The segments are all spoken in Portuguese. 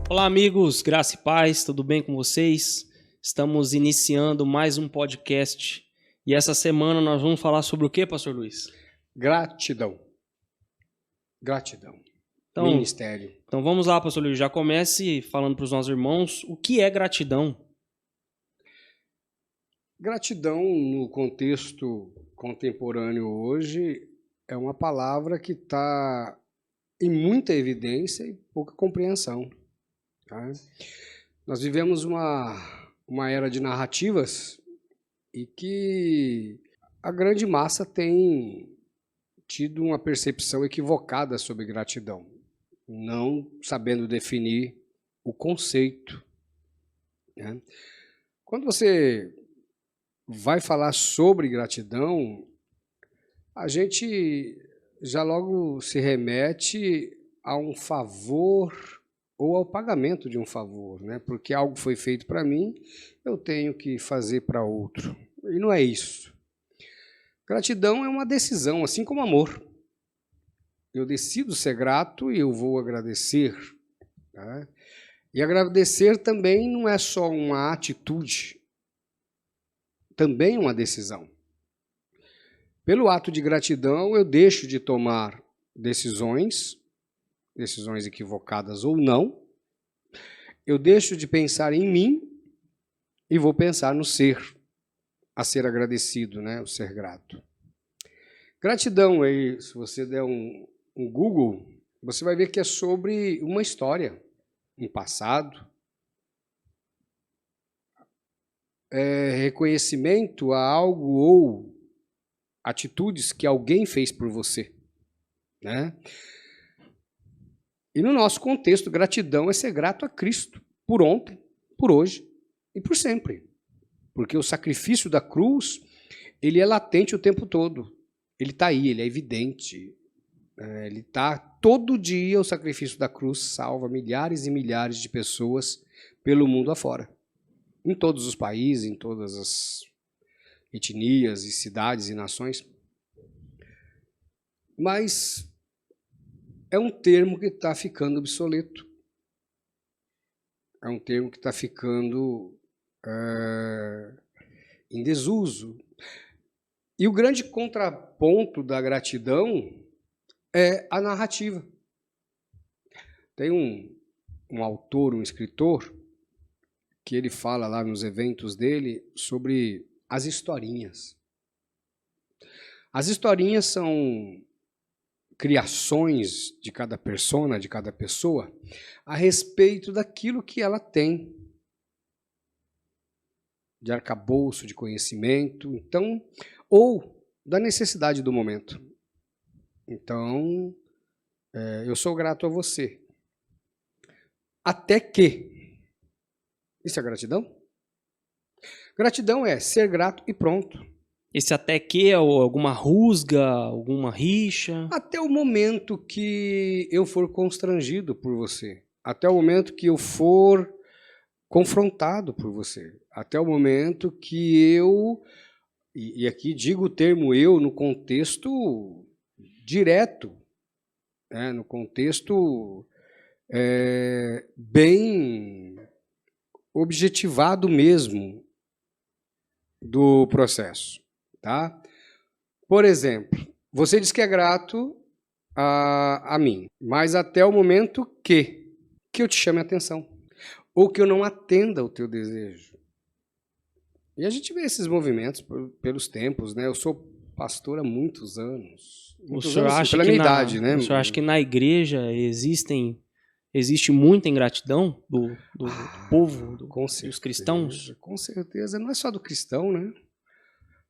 Olá, amigos, graça e paz, tudo bem com vocês? Estamos iniciando mais um podcast e essa semana nós vamos falar sobre o que, Pastor Luiz? Gratidão. Ministério. Então vamos lá, Pastor Luiz, já comece falando para os nossos irmãos o que é gratidão. Gratidão, no contexto contemporâneo hoje, é uma palavra que está em muita evidência e pouca compreensão. Tá? Nós vivemos uma era de narrativas e que a grande massa tem tido uma percepção equivocada sobre gratidão, não sabendo definir o conceito. Né? Quando você vai falar sobre gratidão, a gente já logo se remete a um favor ou ao pagamento de um favor, né? Porque algo foi feito para mim, eu tenho que fazer para outro. E não é isso. Gratidão é uma decisão, assim como amor. Eu decido ser grato e eu vou agradecer. Tá? E agradecer também não é só uma atitude, também uma decisão. Pelo ato de gratidão, eu deixo de tomar decisões equivocadas ou não, eu deixo de pensar em mim e vou pensar no ser, a ser agradecido, né? O ser grato. Gratidão, aí, se você der um Google, você vai ver que é sobre uma história, um passado, reconhecimento a algo ou atitudes que alguém fez por você, né? E no nosso contexto, gratidão é ser grato a Cristo, por ontem, por hoje e por sempre. Porque o sacrifício da cruz, ele é latente o tempo todo. Ele está aí, ele é evidente. Ele está todo dia, o sacrifício da cruz salva milhares e milhares de pessoas pelo mundo afora. Em todos os países, em todas as etnias e cidades e nações. Mas é um termo que está ficando obsoleto. É um termo que está ficando em desuso. E o grande contraponto da gratidão é a narrativa. Tem um autor, um escritor, que ele fala lá nos eventos dele sobre as historinhas. As historinhas são criações de cada persona, de cada pessoa, a respeito daquilo que ela tem, de arcabouço, de conhecimento, então, ou da necessidade do momento. Então, eu sou grato a você. Até que. Isso é gratidão? Gratidão é ser grato e pronto. Esse até que é alguma rusga, alguma rixa? Até o momento que eu for constrangido por você. Até o momento que eu for confrontado por você. Até o momento que eu, e aqui digo o termo eu no contexto direto, né, no contexto bem objetivado mesmo do processo. Tá? Por exemplo, você diz que é grato a mim, mas até o momento que eu te chame a atenção, ou que eu não atenda o teu desejo. E a gente vê esses movimentos pelos tempos, né? Eu sou pastor há muitos anos. O senhor acha que na igreja existe muita ingratidão do povo, dos cristãos? Com certeza. Não é só do cristão, né?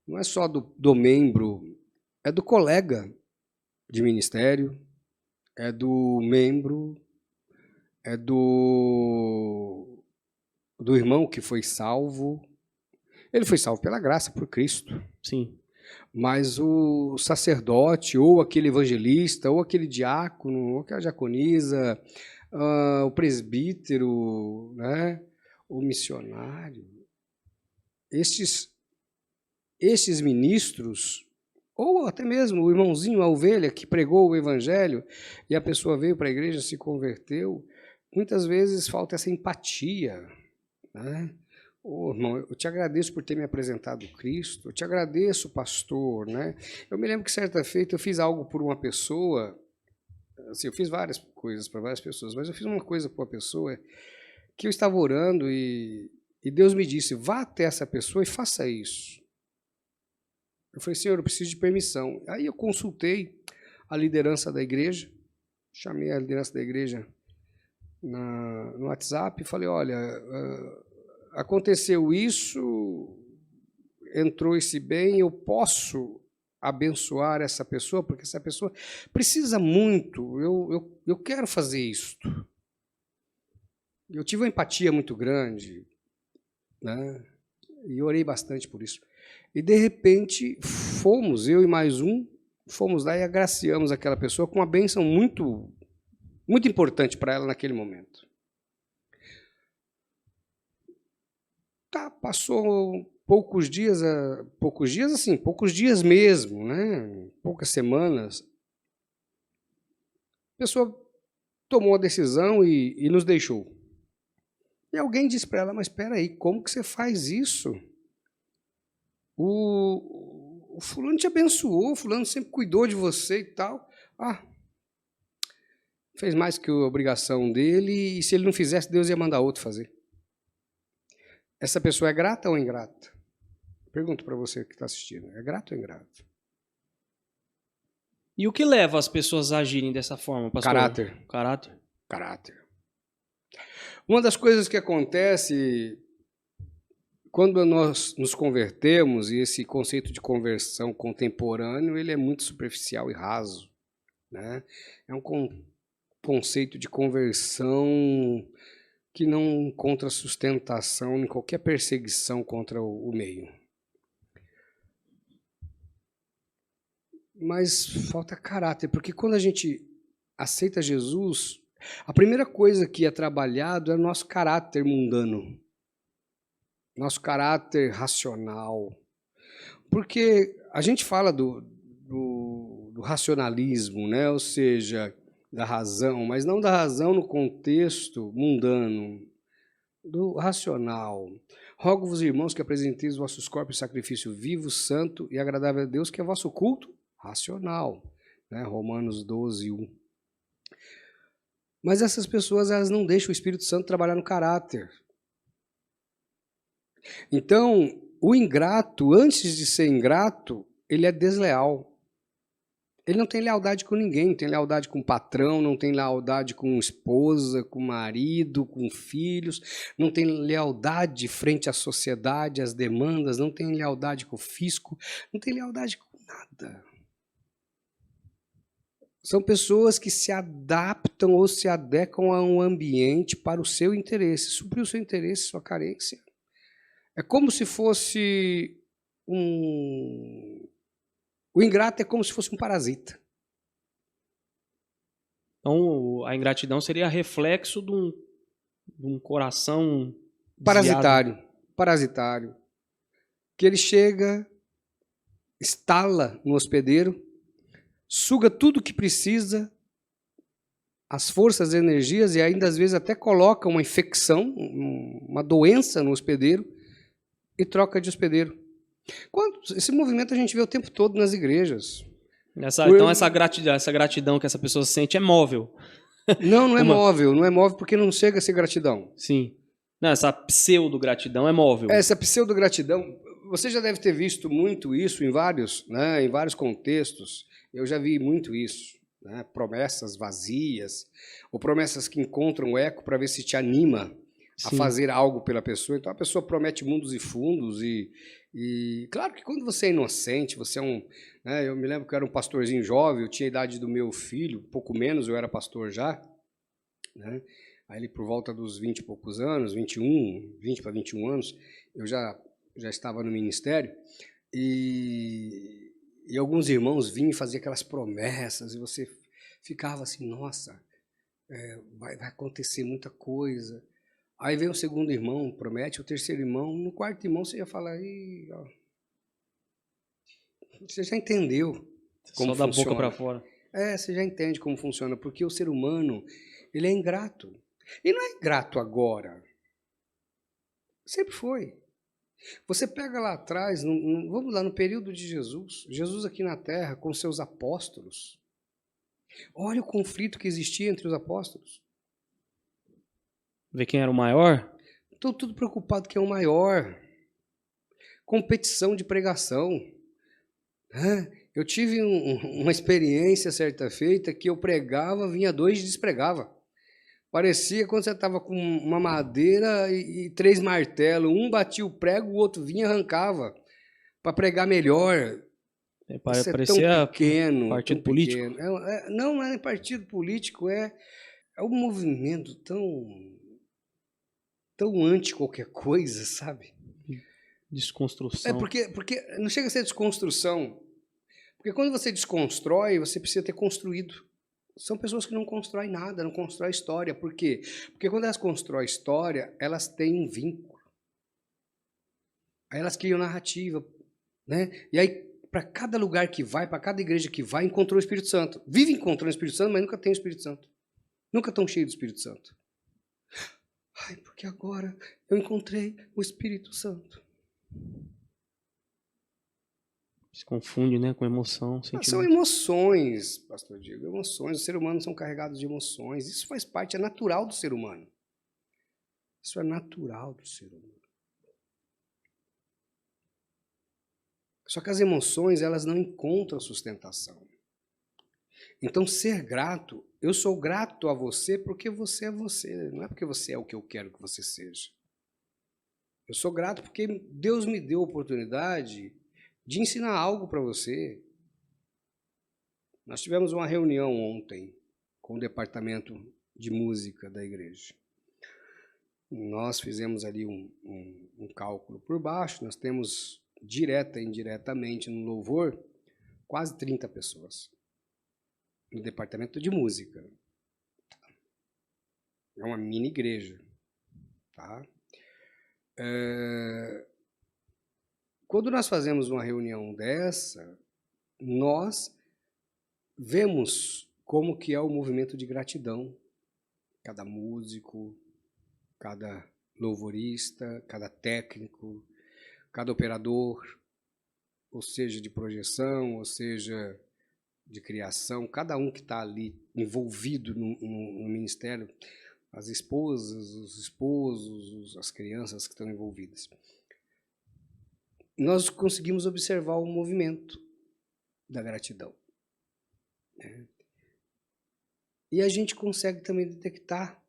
Não é só do membro, é do colega de ministério, é do membro, é do irmão que foi salvo. Ele foi salvo pela graça, por Cristo. Sim. Mas o sacerdote, ou aquele evangelista, ou aquele diácono, ou aquela diaconisa, o presbítero, né? O missionário, estes ministros, ou até mesmo o irmãozinho, a ovelha que pregou o evangelho e a pessoa veio para a igreja, se converteu, muitas vezes falta essa empatia, né? Ô, irmão, eu te agradeço por ter me apresentado Cristo, eu te agradeço, pastor, né? Eu me lembro que certa feita eu fiz algo por uma pessoa, assim, eu fiz várias coisas para várias pessoas, mas eu fiz uma coisa para uma pessoa que eu estava orando e Deus me disse, vá até essa pessoa e faça isso. Eu falei, Senhor, eu preciso de permissão. Aí eu consultei a liderança da igreja, chamei a liderança da igreja no WhatsApp e falei, olha, aconteceu isso, entrou esse bem, eu posso abençoar essa pessoa, porque essa pessoa precisa muito, eu quero fazer isto. Eu tive uma empatia muito grande, né? E orei bastante por isso. E, de repente, eu e mais um, fomos lá e agraciamos aquela pessoa com uma bênção muito, muito importante para ela naquele momento. Tá, passou poucos dias assim, poucos dias mesmo, né? Poucas semanas. A pessoa tomou a decisão e nos deixou. E alguém disse para ela, mas espera aí, como que você faz isso? O fulano te abençoou, o fulano sempre cuidou de você e tal. Fez mais que a obrigação dele, e se ele não fizesse, Deus ia mandar outro fazer. Essa pessoa é grata ou ingrata? Pergunto para você que está assistindo, é grato ou ingrato? E o que leva as pessoas a agirem dessa forma, pastor? Caráter. Uma das coisas que acontece quando nós nos convertemos, e esse conceito de conversão contemporâneo, ele é muito superficial e raso, né? É um conceito de conversão que não encontra sustentação em qualquer perseguição contra o meio. Mas falta caráter, porque quando a gente aceita Jesus, a primeira coisa que é trabalhado é o nosso caráter mundano, nosso caráter racional. Porque a gente fala do racionalismo, né? Ou seja, da razão, mas não da razão no contexto mundano, do racional. Rogo-vos, irmãos, que apresenteis os vossos corpos em sacrifício vivo, santo e agradável a Deus, que é o vosso culto racional, né? Romanos 12, 1. Mas essas pessoas, elas não deixam o Espírito Santo trabalhar no caráter. Então, o ingrato, antes de ser ingrato, ele é desleal. Ele não tem lealdade com ninguém, não tem lealdade com o patrão, não tem lealdade com esposa, com marido, com filhos, não tem lealdade frente à sociedade, às demandas, não tem lealdade com o fisco, não tem lealdade com nada. São pessoas que se adaptam ou se adequam a um ambiente para o seu interesse, suprir o seu interesse, sua carência. É como se fosse O ingrato é como se fosse um parasita. Então, a ingratidão seria reflexo de um coração parasitário. Que ele chega, estala no hospedeiro, suga tudo o que precisa, as forças, as energias, e ainda às vezes até coloca uma infecção, uma doença no hospedeiro, e troca de hospedeiro. Esse movimento a gente vê o tempo todo nas igrejas. Então essa gratidão que essa pessoa sente é móvel. Não é móvel. Não é móvel porque não chega a ser gratidão. Sim. Não, essa pseudo-gratidão é móvel. Essa pseudo-gratidão, você já deve ter visto muito isso em vários contextos. Eu já vi muito isso. Né? Promessas vazias, ou promessas que encontram eco para ver se te anima a fazer algo pela pessoa. Então a pessoa promete mundos e fundos e claro que quando você é inocente, você é né, eu me lembro que eu era um pastorzinho jovem, eu tinha a idade do meu filho, pouco menos, eu era pastor já, né? Aí ele por volta dos 20 e poucos anos, 20 para 21 anos, eu já estava no ministério e alguns irmãos vinham e faziam aquelas promessas e você ficava assim, nossa, vai acontecer muita coisa. Aí vem o segundo irmão, promete, o terceiro irmão, no quarto irmão você ia falar, você já entendeu como funciona. Só da boca para fora. Você já entende como funciona, porque o ser humano, ele é ingrato. E não é ingrato agora. Sempre foi. Você pega lá atrás, vamos lá no período de Jesus, Jesus aqui na terra com seus apóstolos. Olha o conflito que existia entre os apóstolos. Ver quem era o maior? Estão tudo preocupado quem é o maior. Competição de pregação. Eu tive uma experiência certa feita que eu pregava, vinha dois e despregava. Parecia quando você estava com uma madeira e 3 martelos. Um batia o prego, o outro vinha e arrancava para pregar melhor. Isso é tão pequeno. Partido político? Não é partido político, é um movimento tão anti qualquer coisa, sabe? Desconstrução. Porque não chega a ser desconstrução. Porque quando você desconstrói, você precisa ter construído. São pessoas que não constroem nada, não constroem história. Por quê? Porque quando elas constroem história, elas têm um vínculo. Aí elas criam narrativa, né? E aí, para cada lugar que vai, para cada igreja que vai, encontrou o Espírito Santo. Vive encontrando o Espírito Santo, mas nunca tem o Espírito Santo. Nunca estão cheios do Espírito Santo. Ai, porque agora eu encontrei o Espírito Santo. Se confunde, né, com emoção, sentimento. São emoções, pastor Diego, emoções. Os seres humanos são carregados de emoções. Isso faz parte, é natural do ser humano. Isso é natural do ser humano. Só que as emoções, elas não encontram sustentação. Então, ser grato, eu sou grato a você porque você é você, não é porque você é o que eu quero que você seja. Eu sou grato porque Deus me deu a oportunidade de ensinar algo para você. Nós tivemos uma reunião ontem com o departamento de música da igreja. Nós fizemos ali um cálculo por baixo, nós temos direta e indiretamente no louvor quase 30 pessoas no departamento de música. É uma mini igreja, tá? Quando nós fazemos uma reunião dessa, nós vemos como que é o movimento de gratidão. Cada músico, cada louvorista, cada técnico, cada operador, ou seja, de projeção, ou seja, de criação, cada um que está ali envolvido no ministério, as esposas, os esposos, as crianças que estão envolvidas. Nós conseguimos observar o movimento da gratidão. E a gente consegue também detectar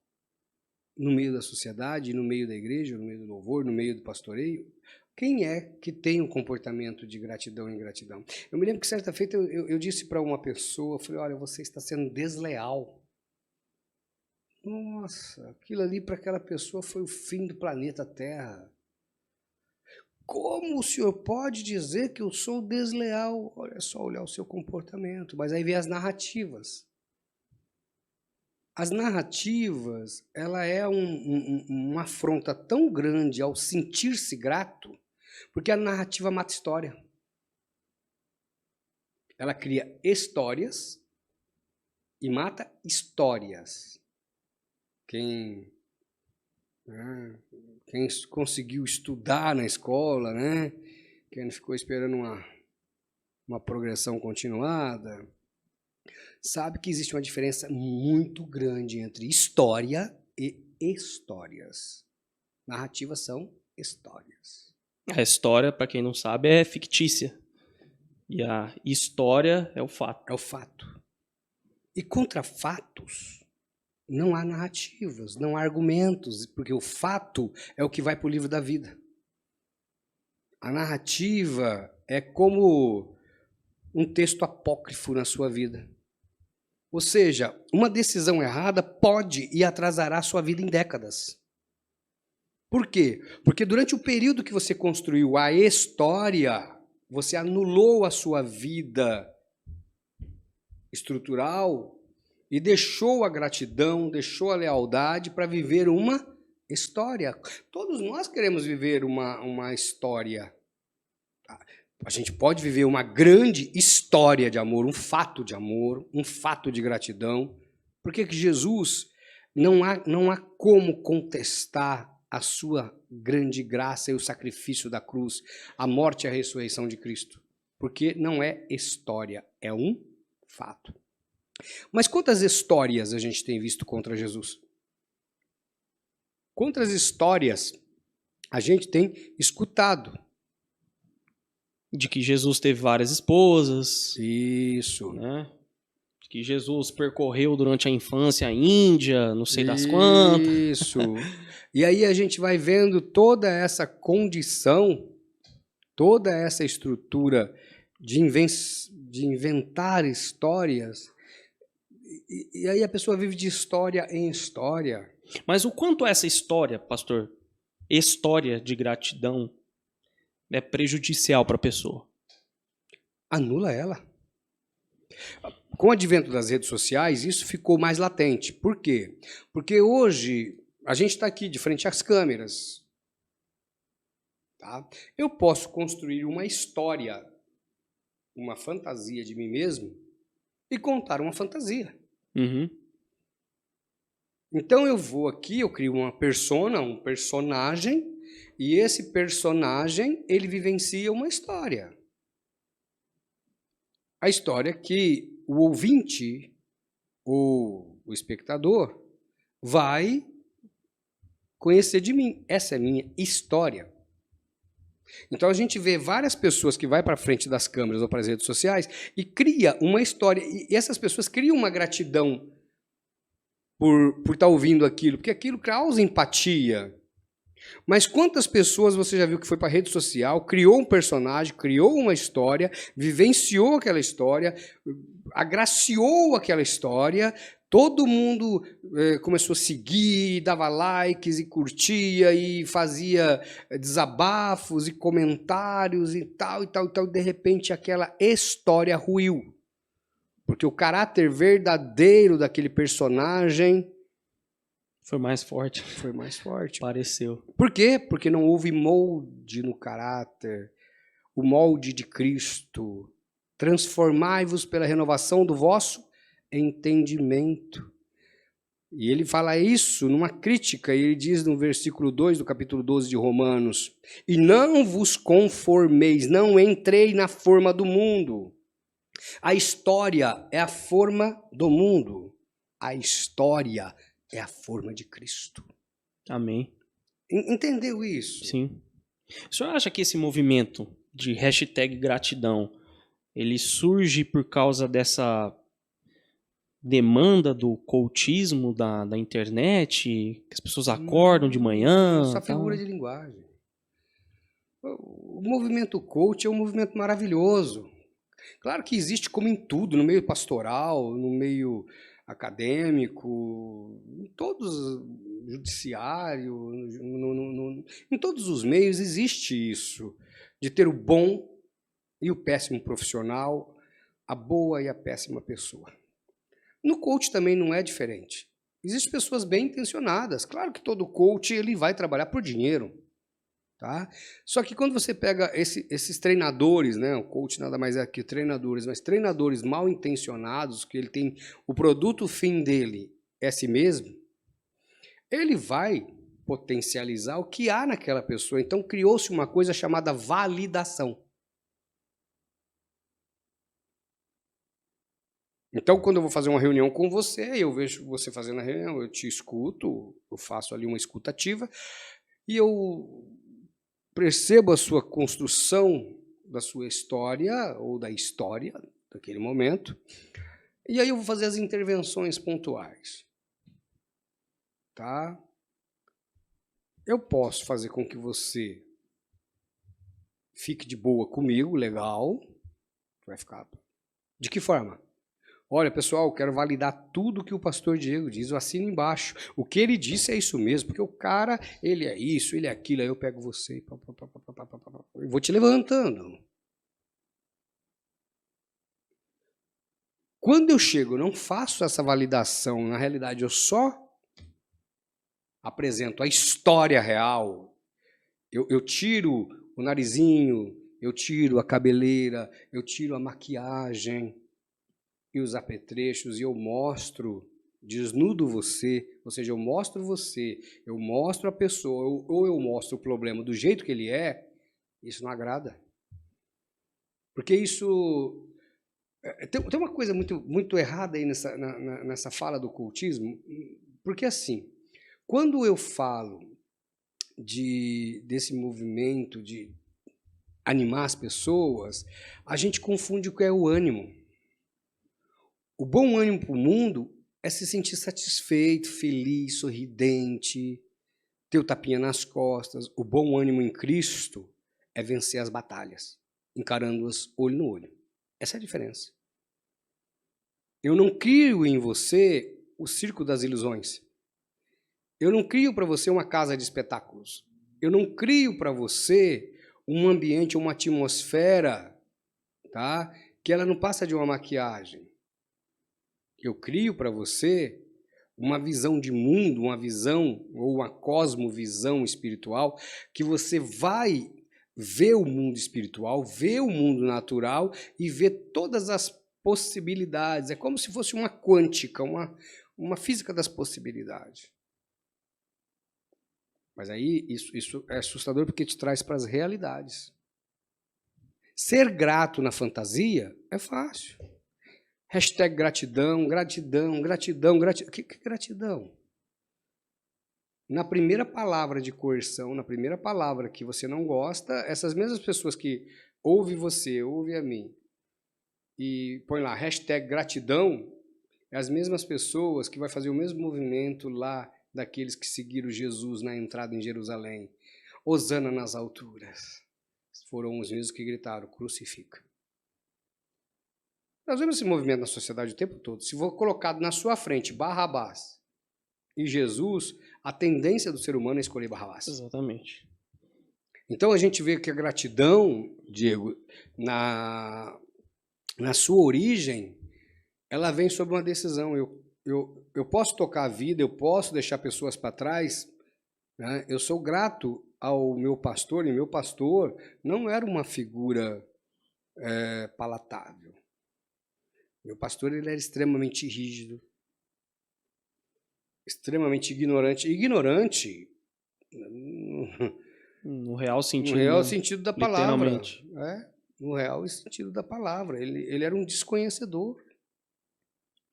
no meio da sociedade, no meio da igreja, no meio do louvor, no meio do pastoreio, quem é que tem um comportamento de gratidão e ingratidão. Eu me lembro que certa feita eu disse para uma pessoa, eu falei, olha, você está sendo desleal. Nossa, aquilo ali para aquela pessoa foi o fim do planeta Terra. Como o senhor pode dizer que eu sou desleal? Olha, é só olhar o seu comportamento. Mas aí vem as narrativas. As narrativas, ela é uma afronta tão grande ao sentir-se grato, porque a narrativa mata história. Ela cria histórias e mata histórias. Quem conseguiu estudar na escola, né? Quem não ficou esperando uma progressão continuada, sabe que existe uma diferença muito grande entre história e histórias. Narrativas são histórias. A história, para quem não sabe, é fictícia. E a história é o fato. É o fato. E contra fatos, não há narrativas, não há argumentos, porque o fato é o que vai para o livro da vida. A narrativa é como um texto apócrifo na sua vida. Ou seja, uma decisão errada pode e atrasará a sua vida em décadas. Por quê? Porque durante o período que você construiu a história, você anulou a sua vida estrutural e deixou a gratidão, deixou a lealdade para viver uma história. Todos nós queremos viver uma história. A gente pode viver uma grande história de amor, um fato de amor, um fato de gratidão. Por que Jesus Não há como contestar a sua grande graça e o sacrifício da cruz, a morte e a ressurreição de Cristo. Porque não é história, é um fato. Mas quantas histórias a gente tem visto contra Jesus? Quantas histórias a gente tem escutado? De que Jesus teve várias esposas. Isso. Né? De que Jesus percorreu durante a infância a Índia, não sei das quantas. Isso. E aí a gente vai vendo toda essa condição, toda essa estrutura de inventar histórias. E aí a pessoa vive de história em história. Mas o quanto essa história, pastor, história de gratidão, é prejudicial para a pessoa? Anula ela. Com o advento das redes sociais, isso ficou mais latente. Por quê? Porque hoje a gente está aqui de frente às câmeras. Tá? Eu posso construir uma história, uma fantasia de mim mesmo e contar uma fantasia. Uhum. Então eu vou aqui, eu crio uma persona, um personagem, e esse personagem, ele vivencia uma história. A história que o ouvinte, ou o espectador, vai conhecer de mim. Essa é a minha história. Então a gente vê várias pessoas que vai para frente das câmeras ou para as redes sociais e cria uma história. E essas pessoas criam uma gratidão por estar ouvindo aquilo, porque aquilo causa empatia. Mas quantas pessoas você já viu que foi para a rede social, criou um personagem, criou uma história, vivenciou aquela história, agraciou aquela história, todo mundo começou a seguir, dava likes e curtia e fazia desabafos e comentários e tal, e tal, e tal. De repente aquela história ruiu. Porque o caráter verdadeiro daquele personagem foi mais forte. Foi mais forte. Pareceu. Por quê? Porque não houve molde no caráter, o molde de Cristo. Transformai-vos pela renovação do vosso entendimento. E ele fala isso numa crítica, e ele diz no versículo 2 do capítulo 12 de Romanos: e não vos conformeis, não entrei na forma do mundo. A história é a forma do mundo. A história é a forma de Cristo. Amém. Entendeu isso? Sim. O senhor acha que esse movimento de #gratidão, ele surge por causa dessa demanda do coachismo da internet, que as pessoas acordam de manhã? Essa figura de linguagem. O movimento coach é um movimento maravilhoso. Claro que existe como em tudo, no meio pastoral, no meio acadêmico, em todos, judiciário, em todos os meios existe isso, de ter o bom e o péssimo profissional, a boa e a péssima pessoa. No coach também não é diferente. Existem pessoas bem intencionadas. Claro que todo coach ele vai trabalhar por dinheiro. Tá? Só que quando você pega esses treinadores, né, o coach nada mais é que treinadores, mas treinadores mal intencionados, que ele tem o produto fim dele é si mesmo, ele vai potencializar o que há naquela pessoa. Então criou-se uma coisa chamada validação. Então, quando eu vou fazer uma reunião com você, eu vejo você fazendo a reunião, eu te escuto, eu faço ali uma escutativa, e eu percebo a sua construção da sua história, ou da história daquele momento, e aí eu vou fazer as intervenções pontuais. Tá? Eu posso fazer com que você fique de boa comigo, legal, vai ficar. De que forma? Olha, pessoal, eu quero validar tudo que o pastor Diego diz, eu assino embaixo. O que ele disse é isso mesmo, porque o cara, ele é isso, ele é aquilo, aí eu pego você e vou te levantando. Quando eu chego, eu não faço essa validação, na realidade eu só apresento a história real. Eu tiro o narizinho, eu tiro a cabeleira, eu tiro a maquiagem e os apetrechos, e eu mostro desnudo você, ou seja, eu mostro você, eu mostro a pessoa, ou eu mostro o problema do jeito que ele é, isso não agrada. Porque isso... Tem uma coisa muito errada aí nessa fala do cultismo, porque assim, quando eu falo desse movimento de animar as pessoas, a gente confunde o que é o ânimo. O bom ânimo para o mundo é se sentir satisfeito, feliz, sorridente, ter o tapinha nas costas. O bom ânimo em Cristo é vencer as batalhas, encarando-as olho no olho. Essa é a diferença. Eu não crio em você o circo das ilusões. Eu não crio para você uma casa de espetáculos. Eu não crio para você um ambiente, uma atmosfera, tá? Que ela não passa de uma maquiagem. Eu crio para você uma visão de mundo, uma visão ou uma cosmovisão espiritual, que você vai ver o mundo espiritual, ver o mundo natural e ver todas as possibilidades. É como se fosse uma quântica, uma física das possibilidades. Mas aí isso é assustador porque te traz para as realidades. Ser grato na fantasia é fácil. Hashtag gratidão, gratidão, gratidão, gratidão. Que gratidão? Na primeira palavra de coerção, na primeira palavra que você não gosta, essas mesmas pessoas que ouvem você, ouvem a mim, e põe lá, hashtag gratidão, é as mesmas pessoas que vai fazer o mesmo movimento lá daqueles que seguiram Jesus na entrada em Jerusalém. Hosana nas alturas. Foram os mesmos que gritaram, crucifica. Nós vemos esse movimento na sociedade o tempo todo. Se for colocado na sua frente Barrabás e Jesus, a tendência do ser humano é escolher Barrabás. Exatamente. Então a gente vê que a gratidão, Diego, na sua origem, ela vem sob uma decisão. Eu posso tocar a vida, eu posso deixar pessoas para trás, né? Eu sou grato ao meu pastor, e meu pastor não era uma figura palatável. Meu pastor ele era extremamente rígido, extremamente ignorante. Ignorante no real sentido, no real sentido da palavra. literalmente. No real sentido da palavra. Ele era um desconhecedor.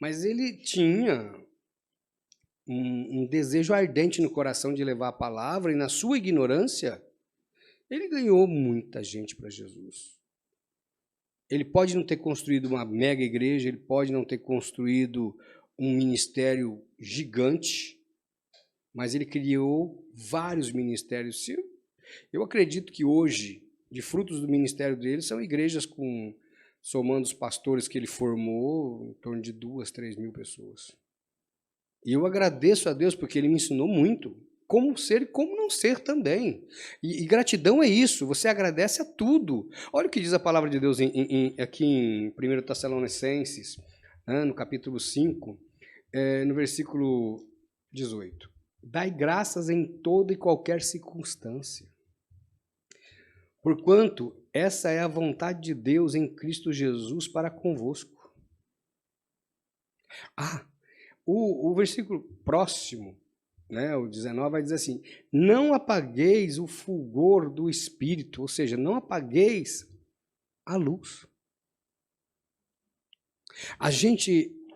Mas ele tinha um desejo ardente no coração de levar a palavra, e na sua ignorância, ele ganhou muita gente para Jesus. Ele pode não ter construído uma mega igreja, ele pode não ter construído um ministério gigante, mas ele criou vários ministérios. Eu acredito que hoje, de frutos do ministério dele, são igrejas com, somando os pastores que ele formou, em torno de 2, 3 mil pessoas. E eu agradeço a Deus porque ele me ensinou muito, como ser e como não ser também. E gratidão é isso, você agradece a tudo. Olha o que diz a palavra de Deus aqui em 1 Tessalonicenses, né, no capítulo 5, no versículo 18. Dai graças em toda e qualquer circunstância, porquanto essa é a vontade de Deus em Cristo Jesus para convosco. O versículo próximo, né, o 19, vai dizer assim, não apagueis o fulgor do Espírito, ou seja, não apagueis a luz.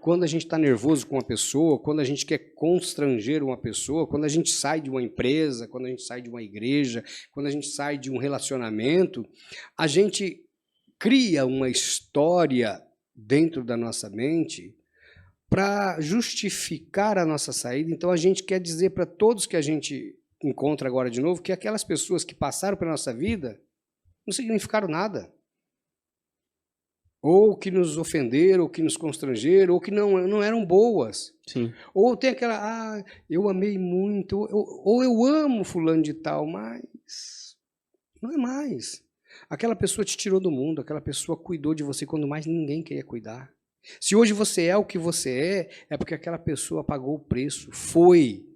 Quando a gente está nervoso com uma pessoa, quando a gente quer constranger uma pessoa, quando a gente sai de uma empresa, quando a gente sai de uma igreja, quando a gente sai de um relacionamento, a gente cria uma história dentro da nossa mente para justificar a nossa saída. Então a gente quer dizer para todos que a gente encontra agora de novo que aquelas pessoas que passaram pela nossa vida não significaram nada. Ou que nos ofenderam, ou que nos constrangeram, ou que não eram boas. Sim. Ou tem aquela, eu amei muito, ou eu amo fulano de tal, mas não é mais. Aquela pessoa te tirou do mundo, aquela pessoa cuidou de você quando mais ninguém queria cuidar. Se hoje você é o que você é porque aquela pessoa pagou o preço. Foi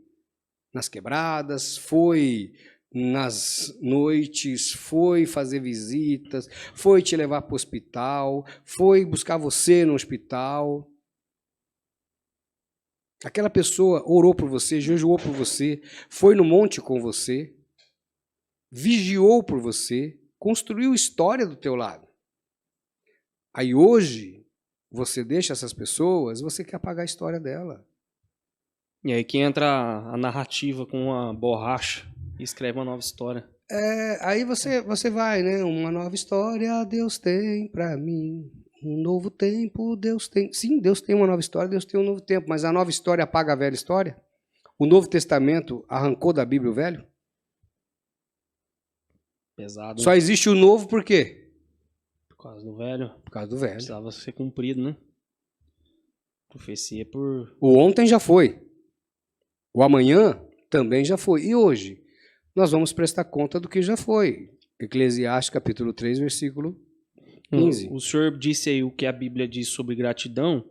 nas quebradas, foi nas noites, foi fazer visitas, foi te levar para o hospital, foi buscar você no hospital. Aquela pessoa orou por você, jejuou por você, foi no monte com você, vigiou por você, construiu história do teu lado. Aí hoje, você deixa essas pessoas, você quer apagar a história dela. E aí que entra a narrativa com uma borracha e escreve uma nova história. Aí você vai, né? Uma nova história Deus tem pra mim. Um novo tempo Deus tem. Sim, Deus tem uma nova história, Deus tem um novo tempo. Mas a nova história apaga a velha história? O Novo Testamento arrancou da Bíblia o velho? Pesado. Só existe o novo por quê? Por causa do velho. Por causa do velho. Precisava ser cumprido, né? Profecia por... O ontem já foi. O amanhã também já foi. E hoje? Nós vamos prestar conta do que já foi. Eclesiastes capítulo 3, versículo 15. O senhor disse aí o que a Bíblia diz sobre gratidão.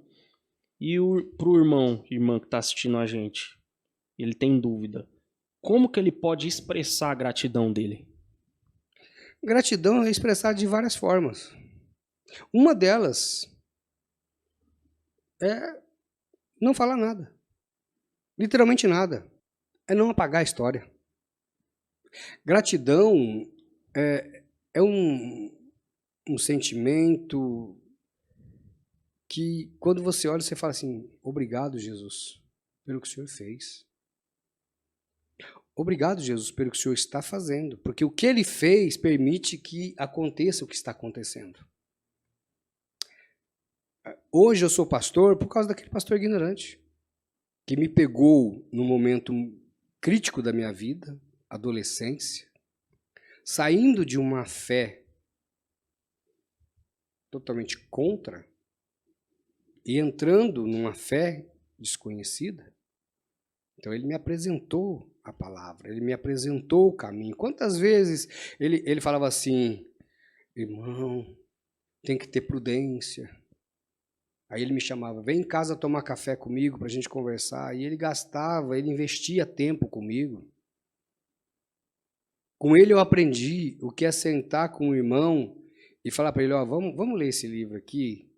E pro irmã que está assistindo a gente, ele tem dúvida. Como que ele pode expressar a gratidão dele? Gratidão é expressada de várias formas. Uma delas é não falar nada. Literalmente nada. É não apagar a história. Gratidão é um sentimento que, quando você olha, você fala assim: obrigado, Jesus, pelo que o Senhor fez. Obrigado, Jesus, pelo que o Senhor está fazendo. Porque o que Ele fez permite que aconteça o que está acontecendo. Hoje eu sou pastor por causa daquele pastor ignorante, que me pegou num momento crítico da minha vida, adolescência, saindo de uma fé totalmente contra e entrando numa fé desconhecida. Então ele me apresentou a palavra, ele me apresentou o caminho. Quantas vezes ele falava assim: irmão, tem que ter prudência. Aí ele me chamava: vem em casa tomar café comigo para a gente conversar. E ele gastava, ele investia tempo comigo. Com ele eu aprendi o que é sentar com o irmão e falar para ele: ó, vamos ler esse livro aqui.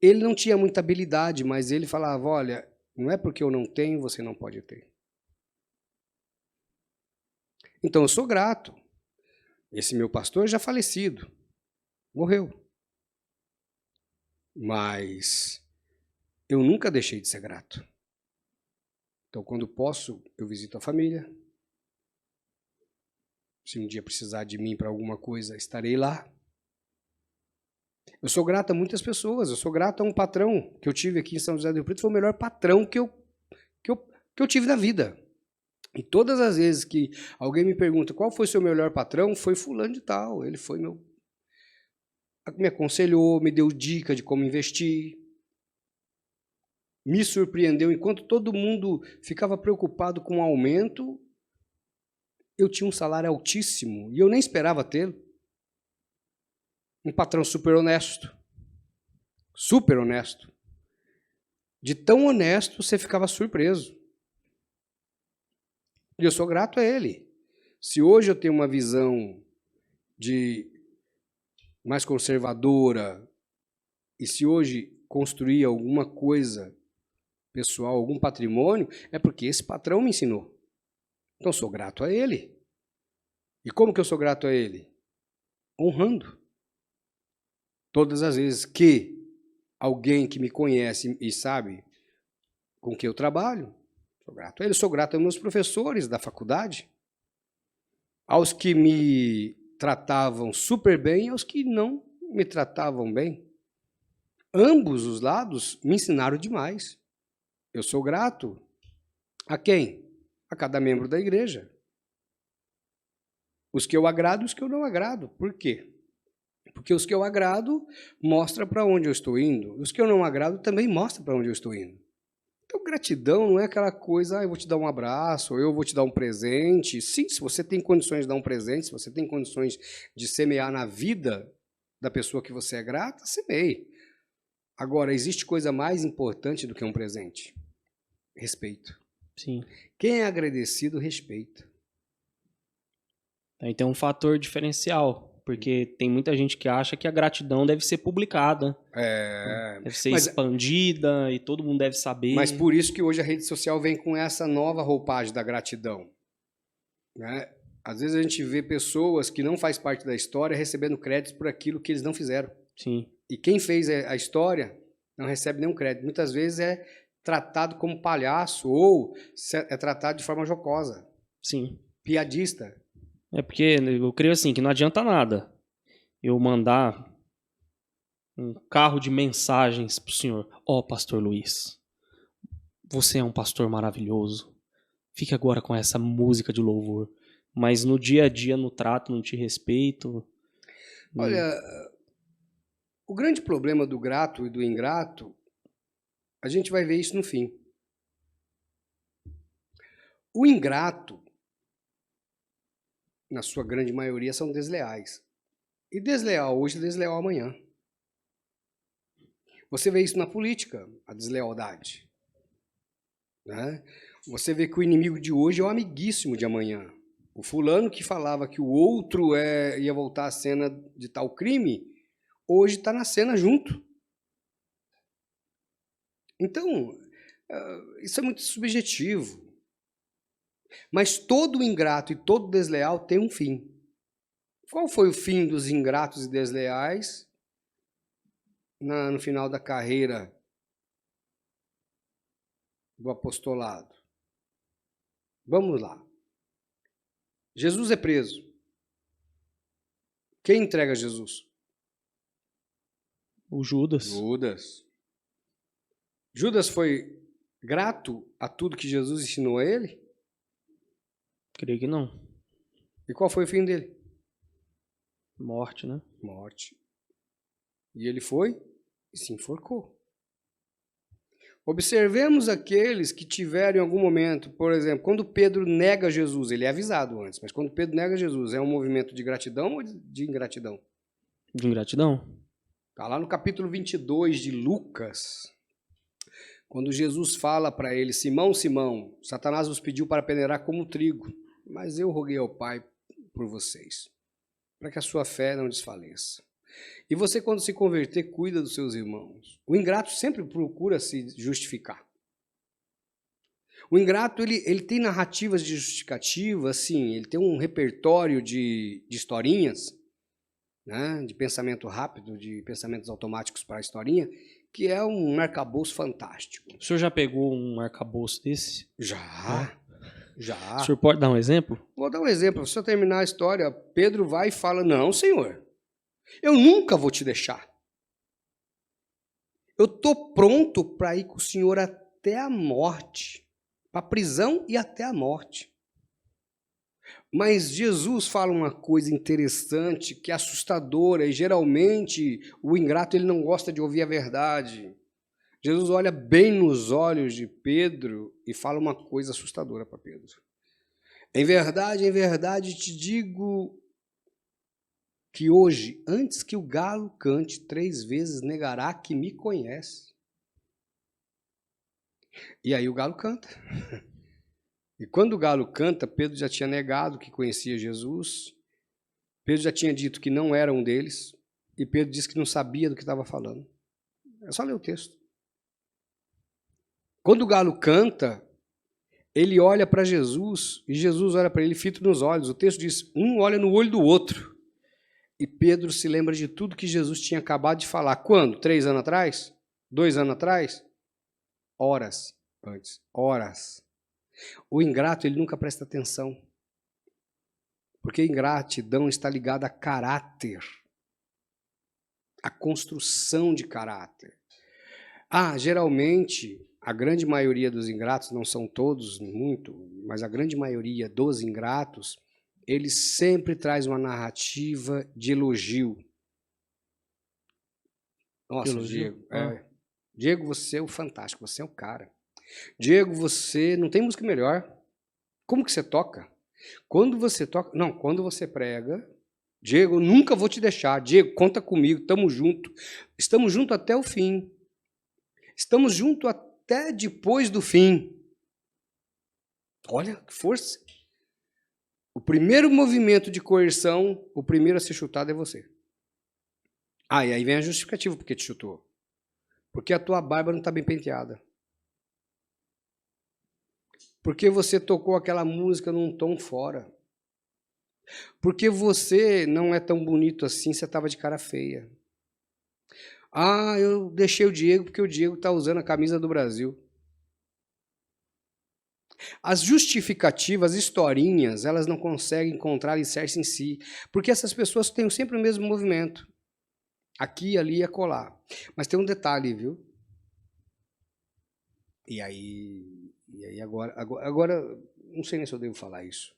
Ele não tinha muita habilidade, mas ele falava: olha, não é porque eu não tenho, você não pode ter. Então eu sou grato. Esse meu pastor já falecido, morreu. Mas eu nunca deixei de ser grato. Então, quando posso, eu visito a família. Se um dia precisar de mim para alguma coisa, estarei lá. Eu sou grato a muitas pessoas. Eu sou grato a um patrão que eu tive aqui em São José do Rio Preto. Foi o melhor patrão que eu tive na vida. E todas as vezes que alguém me pergunta qual foi o seu melhor patrão, foi fulano de tal. Ele foi me aconselhou, me deu dica de como investir. Me surpreendeu. Enquanto todo mundo ficava preocupado com o aumento, eu tinha um salário altíssimo e eu nem esperava tê-lo. Um patrão super honesto. Super honesto. De tão honesto, você ficava surpreso. E eu sou grato a ele. Se hoje eu tenho uma visão mais conservadora, e se hoje construir alguma coisa pessoal, algum patrimônio, é porque esse patrão me ensinou. Então, eu sou grato a ele. E como que eu sou grato a ele? Honrando. Todas as vezes que alguém que me conhece e sabe com que eu trabalho, sou grato a ele. Sou grato aos meus professores da faculdade, aos que me tratavam super bem e aos que não me tratavam bem. Ambos os lados me ensinaram demais. Eu sou grato a quem? A cada membro da igreja. Os que eu agrado e os que eu não agrado. Por quê? Porque os que eu agrado mostram para onde eu estou indo. Os que eu não agrado também mostram para onde eu estou indo. Então, gratidão não é aquela coisa: eu vou te dar um abraço, ou eu vou te dar um presente. Sim, se você tem condições de dar um presente, se você tem condições de semear na vida da pessoa que você é grata, semeie. Agora, existe coisa mais importante do que um presente? Respeito. Sim. Quem é agradecido, respeita. Aí tem um fator diferencial. Porque tem muita gente que acha que a gratidão deve ser publicada, deve ser expandida e todo mundo deve saber. Mas por isso que hoje a rede social vem com essa nova roupagem da gratidão, né? Às vezes a gente vê pessoas que não faz parte da história recebendo créditos por aquilo que eles não fizeram. Sim. E quem fez a história não recebe nenhum crédito. Muitas vezes é tratado como palhaço ou é tratado de forma jocosa. Sim. Piadista. É porque eu creio assim, que não adianta nada eu mandar um carro de mensagens pro senhor. Ó, pastor Luiz, você é um pastor maravilhoso. Fique agora com essa música de louvor. Mas no dia a dia, no trato, não te respeito. Olha, o grande problema do grato e do ingrato, a gente vai ver isso no fim. O ingrato, na sua grande maioria, são desleais. E desleal hoje é desleal amanhã. Você vê isso na política, a deslealdade, né? Você vê que o inimigo de hoje é o amiguíssimo de amanhã. O fulano que falava que o outro ia voltar à cena de tal crime, hoje está na cena junto. Então, isso é muito subjetivo. Mas todo ingrato e todo desleal tem um fim. Qual foi o fim dos ingratos e desleais no final da carreira do apostolado? Vamos lá. Jesus é preso. Quem entrega Jesus? O Judas. Judas foi grato a tudo que Jesus ensinou a ele? Creio que não. E qual foi o fim dele? Morte, né? Morte. E ele foi e se enforcou. Observemos aqueles que tiveram em algum momento, por exemplo, quando Pedro nega Jesus, ele é avisado antes, mas quando Pedro nega Jesus, é um movimento de gratidão ou de ingratidão? De ingratidão. Está lá no capítulo 22 de Lucas, quando Jesus fala para ele, Simão, Simão, Satanás vos pediu para peneirar como trigo, mas eu roguei ao Pai por vocês, para que a sua fé não desfaleça. E você, quando se converter, cuida dos seus irmãos. O ingrato sempre procura se justificar. O ingrato, ele tem narrativas de justificativa, assim, ele tem um repertório de historinhas, né, de pensamento rápido, de pensamentos automáticos para a historinha, que é um arcabouço fantástico. O senhor já pegou um arcabouço desse? Já. O senhor pode dar um exemplo? Vou dar um exemplo. Se eu terminar a história, Pedro vai e fala, não, Senhor, eu nunca vou te deixar. Eu estou pronto para ir com o Senhor até a morte, para a prisão e até a morte. Mas Jesus fala uma coisa interessante, que é assustadora, e geralmente o ingrato ele não gosta de ouvir a verdade. Jesus olha bem nos olhos de Pedro e fala uma coisa assustadora para Pedro. Em verdade te digo que hoje, antes que o galo cante, 3 vezes negará que me conhece. E aí o galo canta. E quando o galo canta, Pedro já tinha negado que conhecia Jesus, Pedro já tinha dito que não era um deles, e Pedro disse que não sabia do que estava falando. É só ler o texto. Quando o galo canta, ele olha para Jesus, e Jesus olha para ele, fito nos olhos. O texto diz, um olha no olho do outro. E Pedro se lembra de tudo que Jesus tinha acabado de falar. Quando? 3 anos atrás? 2 anos atrás? Horas antes. Horas. O ingrato, ele nunca presta atenção. Porque ingratidão está ligada a caráter. A construção de caráter. Geralmente, a grande maioria dos ingratos, não são todos, muito, mas a grande maioria dos ingratos, ele sempre traz uma narrativa de elogio. Nossa, elogio? Diego. Diego, você é o fantástico, você é o cara. Diego, você não tem música melhor. Como que você toca? Quando você toca... Não, quando você prega... Diego, eu nunca vou te deixar. Diego, conta comigo, estamos juntos. Estamos juntos até o fim. Estamos juntos até depois do fim. Olha que força. O primeiro movimento de coerção, o primeiro a ser chutado é você. Ah, e aí vem a justificativa porque te chutou. Porque a tua barba não está bem penteada. Porque você tocou aquela música num tom fora. Porque você não é tão bonito assim, você estava de cara feia. Ah, eu deixei o Diego porque o Diego está usando a camisa do Brasil. As justificativas, historinhas, elas não conseguem encontrar alicerce em si, porque essas pessoas têm sempre o mesmo movimento. Aqui, ali e acolá. Mas tem um detalhe, viu? E aí agora, não sei nem se eu devo falar isso.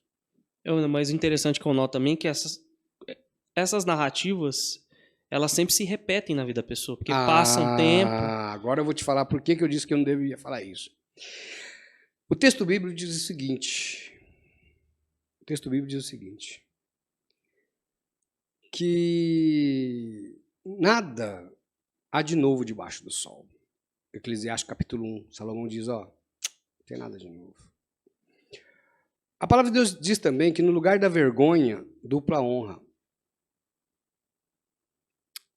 Mas o interessante que eu noto também é que essas narrativas, elas sempre se repetem na vida da pessoa, porque passa um tempo. Agora eu vou te falar por que eu disse que eu não deveria falar isso. O texto bíblico diz o seguinte. Que nada há de novo debaixo do sol. Eclesiastes capítulo 1, Salomão diz, ó, não tem nada de novo. A palavra de Deus diz também que no lugar da vergonha, dupla honra.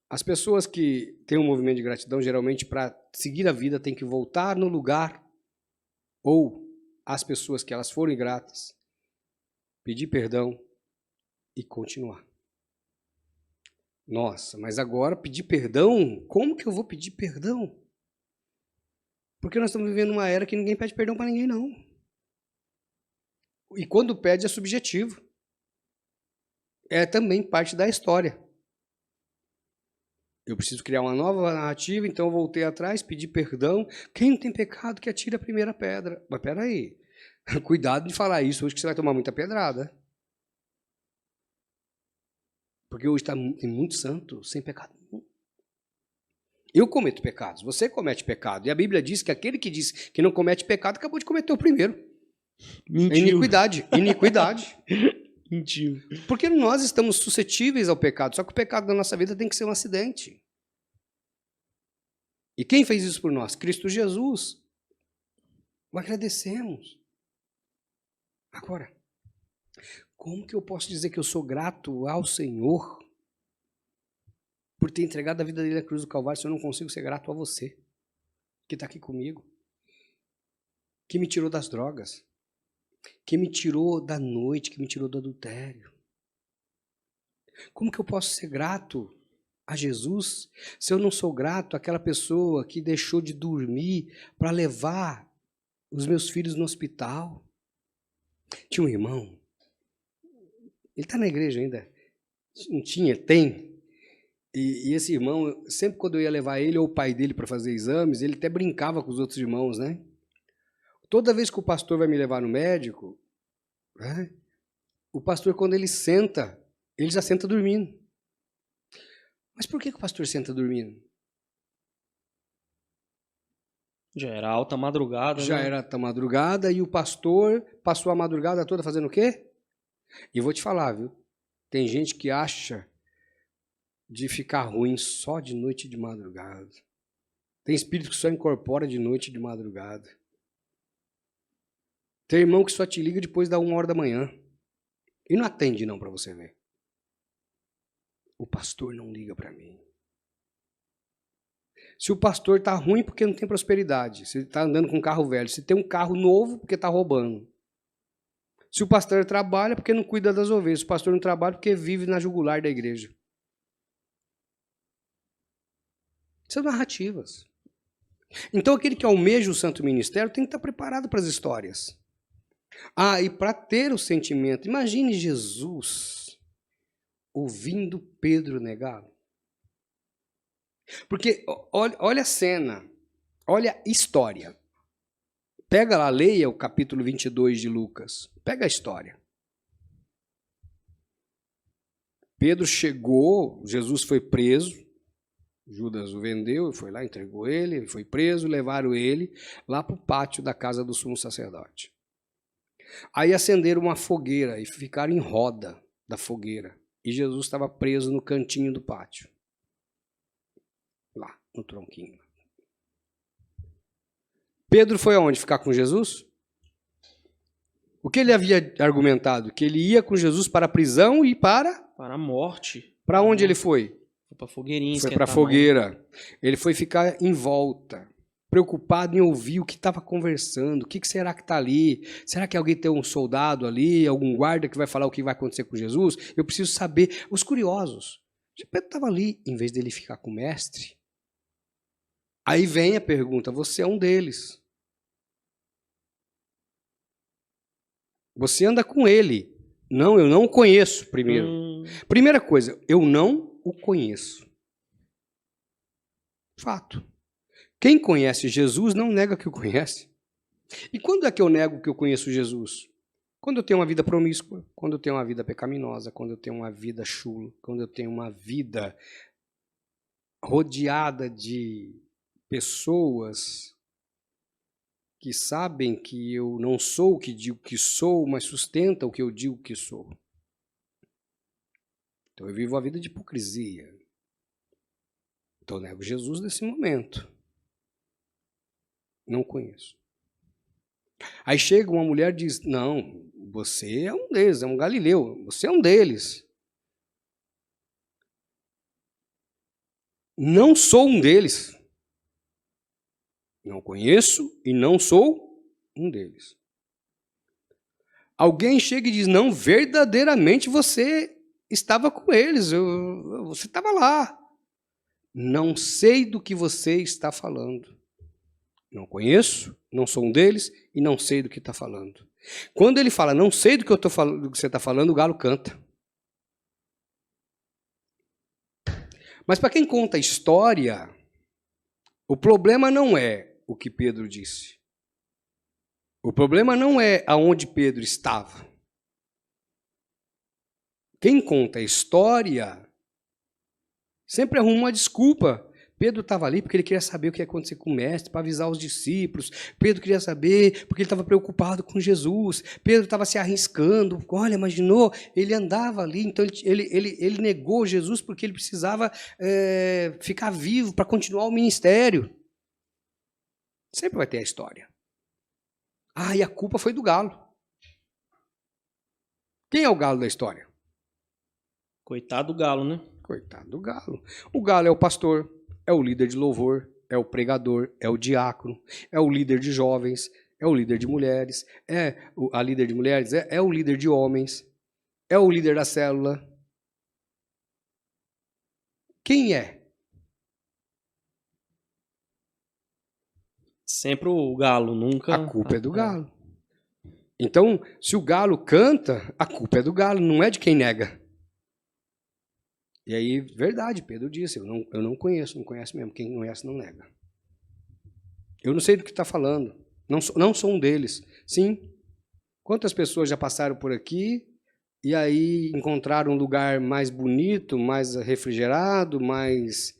As pessoas que têm um movimento de gratidão, geralmente, para seguir a vida, têm que voltar no lugar, ou as pessoas que elas foram ingratas, pedir perdão e continuar. Nossa, mas agora pedir perdão? Como que eu vou pedir perdão? Porque nós estamos vivendo uma era que ninguém pede perdão para ninguém, não. E quando pede é subjetivo. É também parte da história. Eu preciso criar uma nova narrativa, então eu voltei atrás, pedi perdão. Quem não tem pecado que atire a primeira pedra. Mas peraí, cuidado de falar isso hoje que você vai tomar muita pedrada. Porque hoje tem muito santo sem pecado nenhum. Eu cometo pecados, você comete pecado. E a Bíblia diz que aquele que diz que não comete pecado acabou de cometer o primeiro. Mentiu. Iniquidade. Mentiu. Porque nós estamos suscetíveis ao pecado, só que o pecado da nossa vida tem que ser um acidente. E quem fez isso por nós? Cristo Jesus. O agradecemos. Agora, como que eu posso dizer que eu sou grato ao Senhor por ter entregado a vida dele à cruz do Calvário se eu não consigo ser grato a você, que está aqui comigo, que me tirou das drogas, que me tirou da noite, que me tirou do adultério? Como que eu posso ser grato a Jesus se eu não sou grato àquela pessoa que deixou de dormir para levar os meus filhos no hospital? Tinha um irmão, ele está na igreja ainda, não tinha, tem. E esse irmão, sempre quando eu ia levar ele ou o pai dele para fazer exames, ele até brincava com os outros irmãos, né? Toda vez que o pastor vai me levar no médico, né, o pastor, quando ele senta, ele já senta dormindo. Mas por que o pastor senta dormindo? Já era alta madrugada, Já né? era alta madrugada e o pastor passou a madrugada toda fazendo o quê? E vou te falar, viu? Tem gente que acha de ficar ruim só de noite e de madrugada. Tem espírito que só incorpora de noite e de madrugada. Tem irmão que só te liga depois da 1h da manhã. E não atende não para você ver. O pastor não liga para mim. Se o pastor está ruim porque não tem prosperidade, se ele está andando com um carro velho, se tem um carro novo porque está roubando. Se o pastor trabalha porque não cuida das ovelhas, se o pastor não trabalha porque vive na jugular da igreja. São narrativas. Então aquele que almeja o santo ministério tem que estar preparado para as histórias. Ah, e para ter o sentimento, imagine Jesus ouvindo Pedro negá-lo. Porque olha a cena, olha a história. Pega lá, leia o capítulo 22 de Lucas. Pega a história. Pedro chegou, Jesus foi preso, Judas o vendeu, foi lá, entregou ele foi preso, levaram ele lá para o pátio da casa do sumo sacerdote. Aí acenderam uma fogueira e ficaram em roda da fogueira. E Jesus estava preso no cantinho do pátio. Lá, no tronquinho. Pedro foi aonde ficar com Jesus? O que ele havia argumentado? Que ele ia com Jesus para a prisão e para a morte. Para onde ele foi? Foi para a fogueirinha. Foi para a fogueira. Ele foi ficar em volta, preocupado em ouvir o que estava conversando. O que será que está ali? Será que alguém tem um soldado ali, algum guarda que vai falar o que vai acontecer com Jesus? Eu preciso saber. Os curiosos. Pedro estava ali, em vez dele ficar com o mestre. Aí vem a pergunta, você é um deles. Você anda com ele. Não, eu não o conheço, primeiro. Primeira coisa, eu não o conheço. Fato. Quem conhece Jesus não nega que o conhece. E quando é que eu nego que eu conheço Jesus? Quando eu tenho uma vida promíscua, quando eu tenho uma vida pecaminosa, quando eu tenho uma vida chula, quando eu tenho uma vida rodeada de pessoas que sabem que eu não sou o que digo que sou, mas sustentam o que eu digo que sou. Então eu vivo a vida de hipocrisia. Então eu nego Jesus nesse momento. Não conheço. Aí chega uma mulher e diz, não, você é um deles, é um galileu, você é um deles. Não sou um deles. Não conheço e não sou um deles. Alguém chega e diz, não, verdadeiramente você estava com eles, você estava lá. Não sei do que você está falando. Não conheço, não sou um deles e não sei do que está falando. Quando ele fala, não sei do que, do que você está falando, o galo canta. Mas para quem conta a história, o problema não é o que Pedro disse. O problema não é aonde Pedro estava. Quem conta a história sempre arruma uma desculpa. Pedro estava ali porque ele queria saber o que ia acontecer com o mestre, para avisar os discípulos. Pedro queria saber porque ele estava preocupado com Jesus. Pedro estava se arriscando. Olha, imaginou? Ele andava ali, então ele negou Jesus porque ele precisava ficar vivo para continuar o ministério. Sempre vai ter a história. Ah, e a culpa foi do galo. Quem é o galo da história? Coitado do galo, né? Coitado do galo. O galo é o pastor, é o líder de louvor, é o pregador, é o diácono, é o líder de jovens, é o líder de mulheres, a líder de mulheres, é o líder de homens, é o líder da célula. Quem é? Sempre o galo, nunca... A culpa é do galo. Então, se o galo canta, a culpa é do galo, não é de quem nega. E aí, verdade, Pedro disse, eu não conheço, não conhece mesmo, quem conhece não nega. Eu não sei do que está falando, não sou um deles. Sim, quantas pessoas já passaram por aqui e aí encontraram um lugar mais bonito, mais refrigerado, mais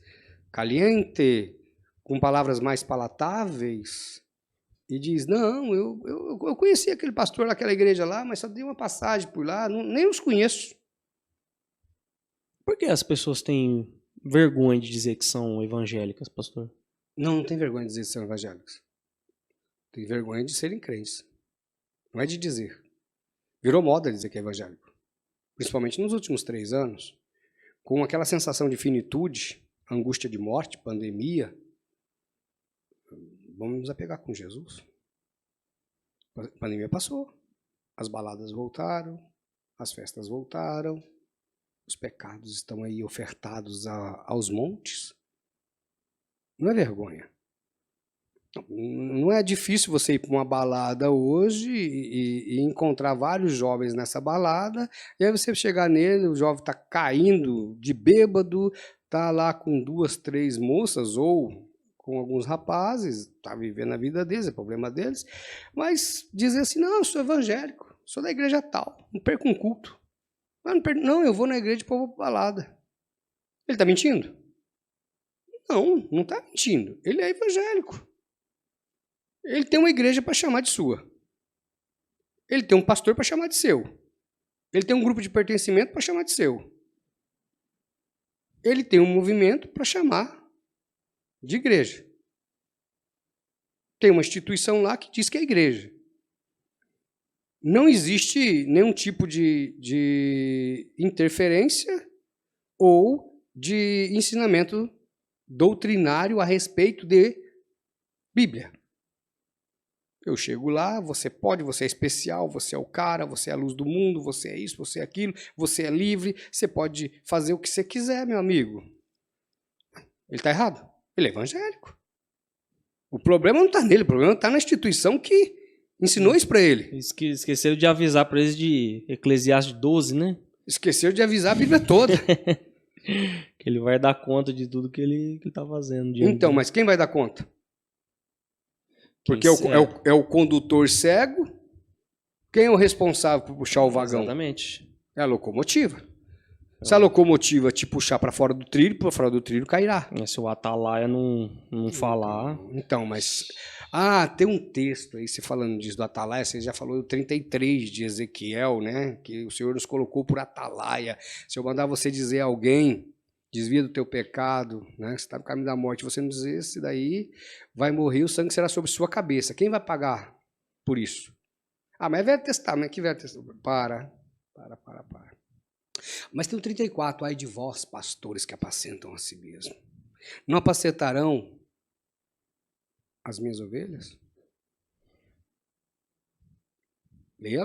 caliente, com palavras mais palatáveis, e diz, não, eu conheci aquele pastor naquela igreja lá, mas só dei uma passagem por lá, nem os conheço. Por que as pessoas têm vergonha de dizer que são evangélicas, pastor? Não tem vergonha de dizer que são evangélicos. Tem vergonha de serem crentes. Não é de dizer. Virou moda dizer que é evangélico. Principalmente nos últimos 3 anos, com aquela sensação de finitude, angústia de morte, pandemia. Vamos nos apegar com Jesus. A pandemia passou. As baladas voltaram. As festas voltaram. Os pecados estão aí ofertados aos montes. Não é vergonha. Não é difícil você ir para uma balada hoje e encontrar vários jovens nessa balada, e aí você chegar nele, o jovem está caindo de bêbado, está lá com 2, 3 moças ou com alguns rapazes, está vivendo a vida deles, é problema deles, mas dizer assim, não, eu sou evangélico, sou da igreja tal, não perco um culto. Não, eu vou na igreja e vou para balada. Ele está mentindo? Não está mentindo. Ele é evangélico. Ele tem uma igreja para chamar de sua. Ele tem um pastor para chamar de seu. Ele tem um grupo de pertencimento para chamar de seu. Ele tem um movimento para chamar de igreja. Tem uma instituição lá que diz que é igreja. não existe nenhum tipo de interferência ou de ensinamento doutrinário a respeito de Bíblia. Eu chego lá, você pode, você é especial, você é o cara, você é a luz do mundo, você é isso, você é aquilo, você é livre, você pode fazer o que você quiser, meu amigo. Ele está errado? Ele é evangélico. O problema não está nele, o problema está na instituição que ensinou isso para ele. Esqueceram de avisar para eles de Eclesiastes 12, né? Esqueceu de avisar a Bíblia toda. Que ele vai dar conta de tudo que ele está fazendo. Então, mas quem vai dar conta? Porque é o condutor cego. Quem é o responsável por puxar o vagão? Exatamente. É a locomotiva. Se a locomotiva te puxar para fora do trilho cairá. Se o atalaia não falar... Então, mas... tem um texto aí, você falando disso do atalaia, você já falou do 33 de Ezequiel, né? Que o Senhor nos colocou por atalaia. Se eu mandar você dizer a alguém, desvia do teu pecado, né? Você está no caminho da morte, você não dizer, esse daí vai morrer, o sangue será sobre sua cabeça. Quem vai pagar por isso? Mas é Velho Testamento, que Velho Testamento? Para. Mas tem o 34, ai de vós, pastores que apacentam a si mesmo. Não apacentarão as minhas ovelhas? Leia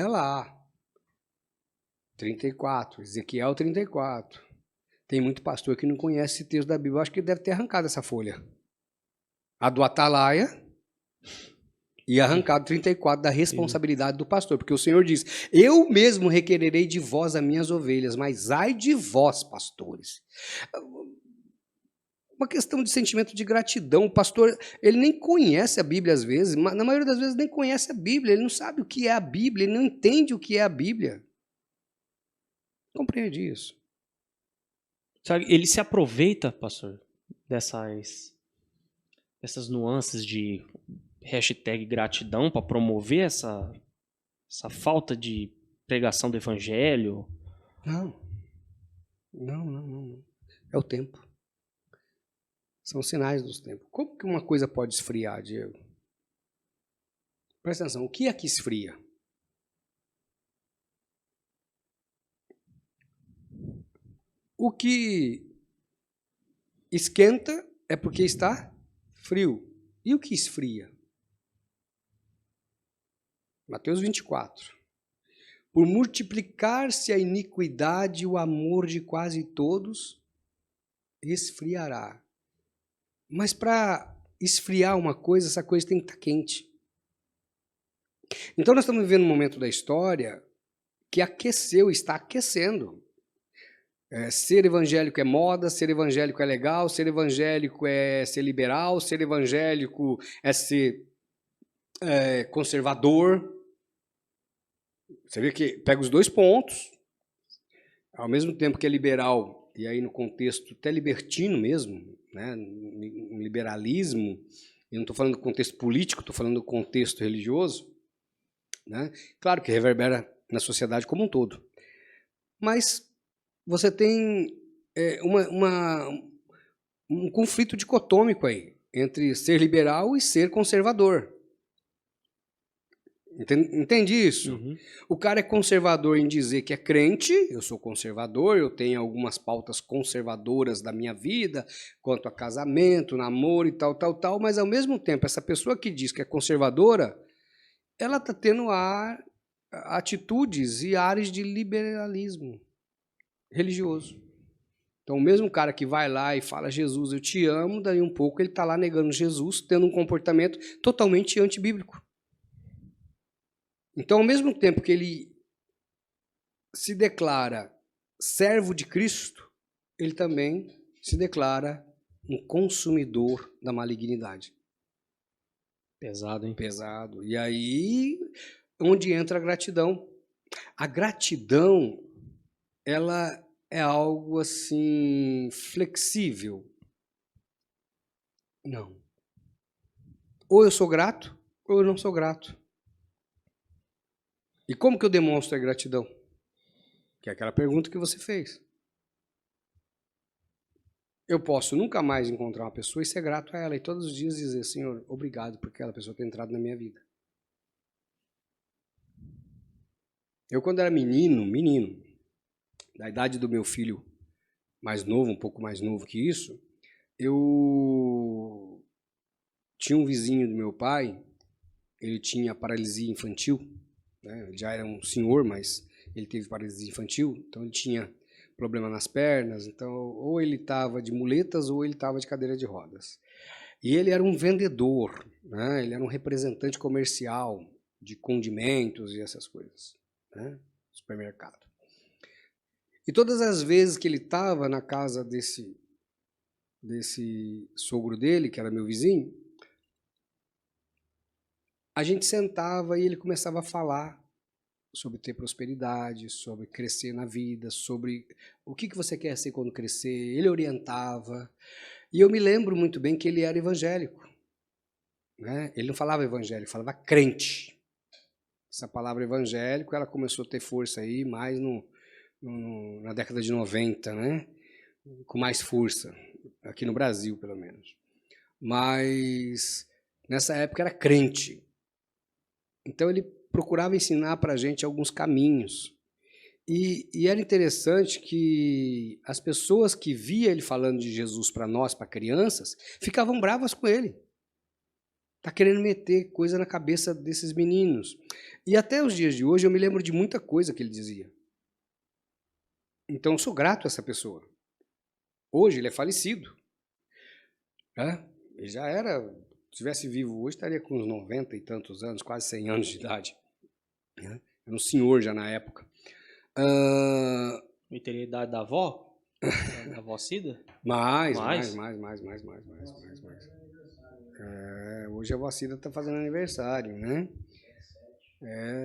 lá. 34, Ezequiel 34. Tem muito pastor que não conhece esse texto da Bíblia. Eu acho que ele deve ter arrancado essa folha. A do atalaia e arrancado 34 da responsabilidade do pastor. Porque o Senhor diz, eu mesmo requererei de vós as minhas ovelhas, mas ai de vós, pastores. Uma questão de sentimento de gratidão. O pastor, ele nem conhece a Bíblia às vezes, na maioria das vezes nem conhece a Bíblia, ele não sabe o que é a Bíblia, ele não entende o que é a Bíblia. Compreende isso? Sabe, ele se aproveita, pastor, dessas nuances de hashtag gratidão para promover essa falta de pregação do evangelho? Não. É o tempo. São sinais dos tempos. Como que uma coisa pode esfriar, Diego? Presta atenção, o que é que esfria? O que esquenta é porque está frio. E o que esfria? Mateus 24. Por multiplicar-se a iniquidade, o amor de quase todos esfriará. Mas para esfriar uma coisa, essa coisa tem que estar quente. Então nós estamos vivendo um momento da história que aqueceu, está aquecendo. Ser evangélico é moda, ser evangélico é legal, ser evangélico é ser liberal, ser evangélico é ser conservador. Você vê que pega os dois pontos, ao mesmo tempo que é liberal, e aí no contexto até libertino mesmo, né, um liberalismo, eu não estou falando do contexto político, estou falando do contexto religioso, né? Claro que reverbera na sociedade como um todo. Mas você tem um conflito dicotômico aí, entre ser liberal e ser conservador. Entende isso? Uhum. O cara é conservador em dizer que é crente, eu sou conservador, eu tenho algumas pautas conservadoras da minha vida, quanto a casamento, namoro e tal, mas ao mesmo tempo, essa pessoa que diz que é conservadora, ela está tendo atitudes e áreas de liberalismo religioso. Então, o mesmo cara que vai lá e fala, Jesus, eu te amo, daí um pouco ele está lá negando Jesus, tendo um comportamento totalmente antibíblico. Então, ao mesmo tempo que ele se declara servo de Cristo, ele também se declara um consumidor da malignidade. Pesado, hein? Pesado. E aí, onde entra a gratidão. A gratidão, ela é algo assim flexível. Não. Ou eu sou grato, ou eu não sou grato. E como que eu demonstro a gratidão? Que é aquela pergunta que você fez. Eu posso nunca mais encontrar uma pessoa e ser grato a ela, e todos os dias dizer, Senhor, obrigado por aquela pessoa ter entrado na minha vida. Eu, quando era menino, da idade do meu filho mais novo, um pouco mais novo que isso, eu tinha um vizinho do meu pai, ele tinha paralisia infantil, né? Ele já era um senhor, mas ele teve paralisia infantil, então ele tinha problema nas pernas, então ou ele estava de muletas ou ele estava de cadeira de rodas. E ele era um vendedor, né? Ele era um representante comercial de condimentos e essas coisas, né? Supermercado. E todas as vezes que ele estava na casa desse sogro dele, que era meu vizinho, a gente sentava e ele começava a falar sobre ter prosperidade, sobre crescer na vida, sobre o que você quer ser quando crescer. Ele orientava. E eu me lembro muito bem que ele era evangélico, né? Ele não falava evangélico, falava crente. Essa palavra evangélico, ela começou a ter força aí mais na década de 90, né? Com mais força, aqui no Brasil, pelo menos. Mas nessa época era crente. Então ele procurava ensinar para a gente alguns caminhos. E era interessante que as pessoas que via ele falando de Jesus para nós, para crianças, ficavam bravas com ele. Está querendo meter coisa na cabeça desses meninos. E até os dias de hoje eu me lembro de muita coisa que ele dizia. Então eu sou grato a essa pessoa. Hoje ele é falecido, né? Ele já era, se estivesse vivo hoje, estaria com uns 90 e tantos anos, quase 100 anos de idade, né? Era um senhor já na época. E teria a idade da avó? Da avó Cida? Mais. Hoje a vacina está fazendo aniversário, né?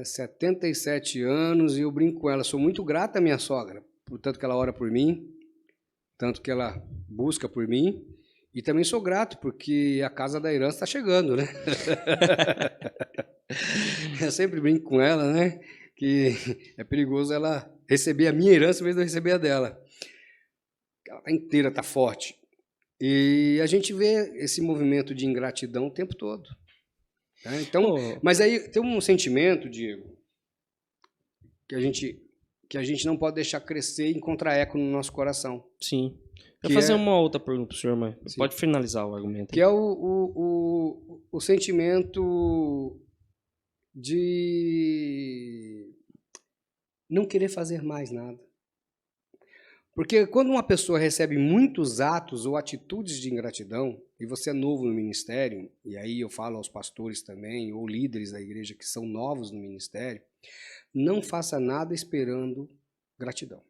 77 anos e eu brinco com ela. Sou muito grata à minha sogra, por tanto que ela ora por mim, tanto que ela busca por mim. E também sou grato porque a casa da herança está chegando, né? Eu sempre brinco com ela, né? Que é perigoso ela receber a minha herança em vez de eu receber a dela. Ela está inteira, está forte. E a gente vê esse movimento de ingratidão o tempo todo. Tá? Então, mas aí tem um sentimento, Diego, que a gente não pode deixar crescer e encontrar eco no nosso coração. Sim. Eu vou fazer uma outra pergunta para o senhor, mas sim, pode finalizar o argumento. Que é o sentimento de não querer fazer mais nada. Porque quando uma pessoa recebe muitos atos ou atitudes de ingratidão, e você é novo no ministério, e aí eu falo aos pastores também, ou líderes da igreja que são novos no ministério, não faça nada esperando gratidão.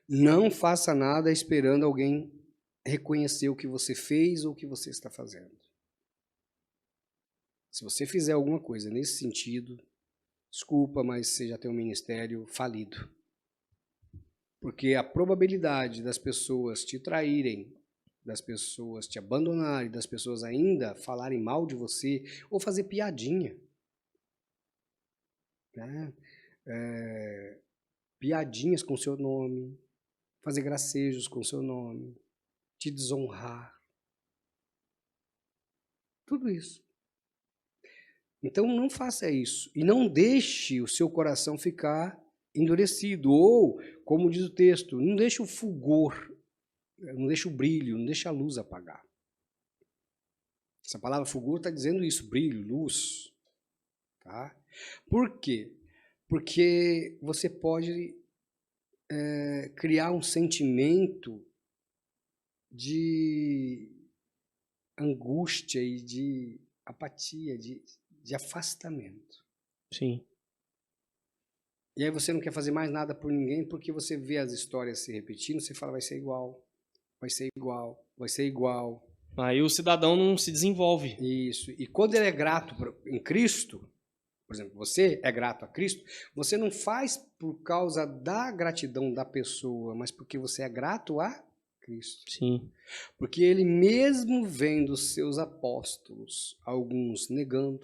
Não faça nada esperando alguém reconhecer o que você fez ou o que você está fazendo. Se você fizer alguma coisa nesse sentido, desculpa, mas você já tem um ministério falido. Porque a probabilidade das pessoas te traírem, das pessoas te abandonarem, das pessoas ainda falarem mal de você ou fazer piadinha, né? Piadinhas com seu nome, fazer gracejos com seu nome, te desonrar. Tudo isso. Então não faça isso e não deixe o seu coração ficar endurecido ou, como diz o texto, não deixe o fulgor, não deixe o brilho, não deixe a luz apagar. Essa palavra fulgor está dizendo isso, brilho, luz. Tá? Por quê? Porque você pode criar um sentimento de angústia e de apatia, de afastamento. Sim. E aí você não quer fazer mais nada por ninguém porque você vê as histórias se repetindo, você fala, vai ser igual, vai ser igual, vai ser igual. Aí o cidadão não se desenvolve. Isso. E quando ele é grato em Cristo, por exemplo, você é grato a Cristo, você não faz por causa da gratidão da pessoa, mas porque você é grato a Cristo. Sim. Porque ele mesmo vendo os seus apóstolos, alguns negando,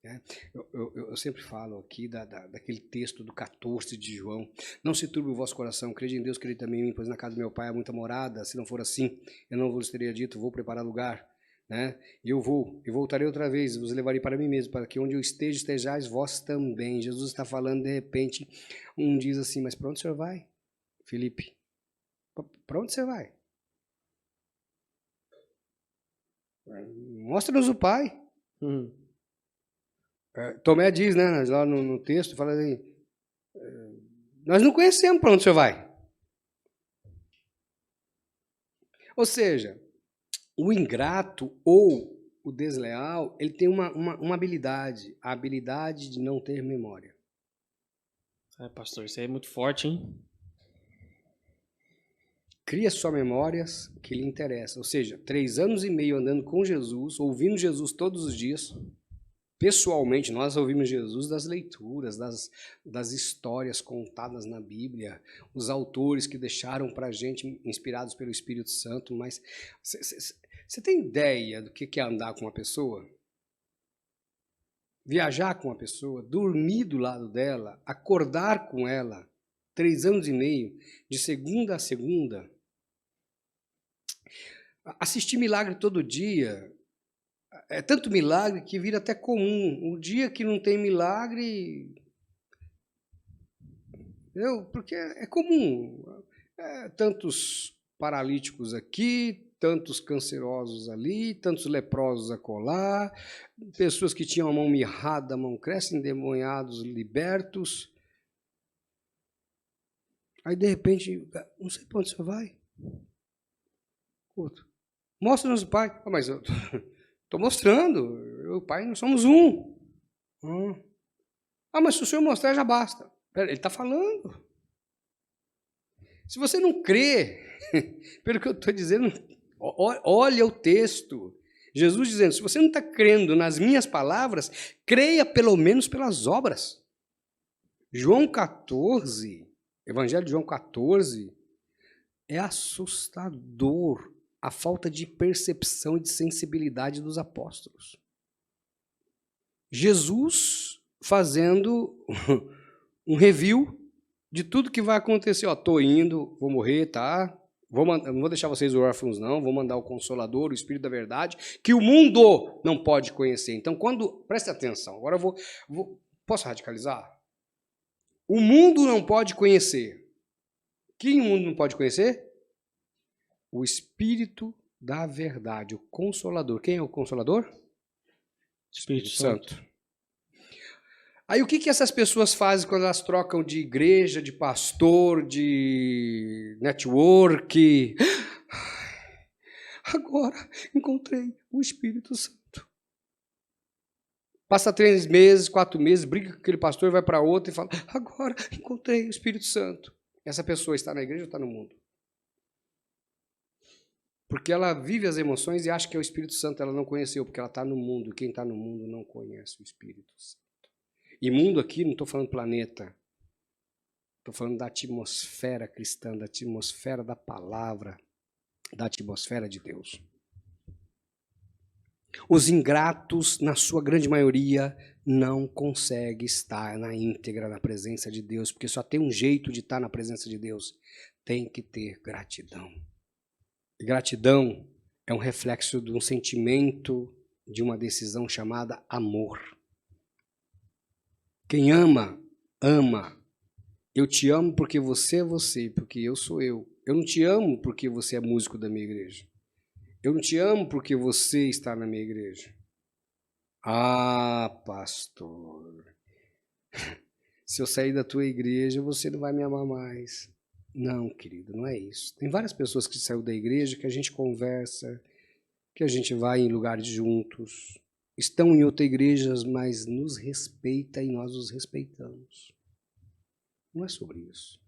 né? Eu sempre falo aqui daquele texto do 14 de João, não se turbe o vosso coração, crede em Deus, crede também em mim, pois na casa do meu pai há muita morada, se não for assim, eu não vos teria dito, vou preparar lugar. né? Eu voltarei outra vez, vos levarei para mim mesmo, para que onde eu esteja, estejais vós também. Jesus está falando, de repente, um diz assim, mas para onde o senhor vai, Felipe? Para onde você vai? Mostra-nos o Pai. Tomé diz, né, lá no texto, fala assim, nós não conhecemos para onde o senhor vai. Ou seja, o ingrato ou o desleal, ele tem uma habilidade, a habilidade de não ter memória. Pastor, isso aí é muito forte, hein? Cria só memórias que lhe interessam. Ou seja, 3 anos e meio andando com Jesus, ouvindo Jesus todos os dias. Pessoalmente, nós ouvimos Jesus das leituras, das histórias contadas na Bíblia, os autores que deixaram para a gente, inspirados pelo Espírito Santo. Mas você tem ideia do que é andar com uma pessoa? Viajar com uma pessoa, dormir do lado dela, acordar com ela, 3 anos e meio, de segunda a segunda, assistir milagre todo dia. É tanto milagre que vira até comum. O dia que não tem milagre, porque é comum. Tantos paralíticos aqui, tantos cancerosos ali, tantos leprosos acolá, pessoas que tinham a mão mirrada, a mão cresce, endemoniados, libertos. Aí, de repente, não sei para onde você vai. Outro. Mostra-nos o Pai. Mas eu estou mostrando. Eu e o Pai, nós somos um. Mas se o Senhor mostrar, já basta. Ele está falando. Se você não crê, pelo que eu estou dizendo, olha o texto. Jesus dizendo, se você não está crendo nas minhas palavras, creia pelo menos pelas obras. João 14, Evangelho de João 14, é assustador a falta de percepção e de sensibilidade dos apóstolos. Jesus fazendo um review de tudo que vai acontecer. Estou indo, vou morrer, tá? Não vou deixar vocês órfãos, não. Vou mandar o Consolador, o Espírito da Verdade, que o mundo não pode conhecer. Então, preste atenção. Agora eu posso radicalizar? O mundo não pode conhecer. Quem o mundo não pode conhecer? O Espírito da Verdade, o Consolador. Quem é o Consolador? Espírito Santo. Aí o que essas pessoas fazem quando elas trocam de igreja, de pastor, de network? Agora encontrei o Espírito Santo. Passa 3 meses, 4 meses, briga com aquele pastor, vai para outro e fala, agora encontrei o Espírito Santo. Essa pessoa está na igreja ou está no mundo? Porque ela vive as emoções e acha que é o Espírito Santo, ela não conheceu, porque ela está no mundo. Quem está no mundo não conhece o Espírito Santo. E mundo aqui, não estou falando planeta. Estou falando da atmosfera cristã, da atmosfera da palavra, da atmosfera de Deus. Os ingratos, na sua grande maioria, não conseguem estar na íntegra na presença de Deus, porque só tem um jeito de estar na presença de Deus. Tem que ter gratidão. E gratidão é um reflexo de um sentimento, de uma decisão chamada amor. Quem ama, ama. Eu te amo porque você é você, porque eu sou eu. Eu não te amo porque você é músico da minha igreja. Eu não te amo porque você está na minha igreja. Ah, pastor, se eu sair da tua igreja, você não vai me amar mais. Não, querido, não é isso. Tem várias pessoas que saíram da igreja, que a gente conversa, que a gente vai em lugares juntos. Estão em outras igrejas, mas nos respeita e nós os respeitamos. Não é sobre isso.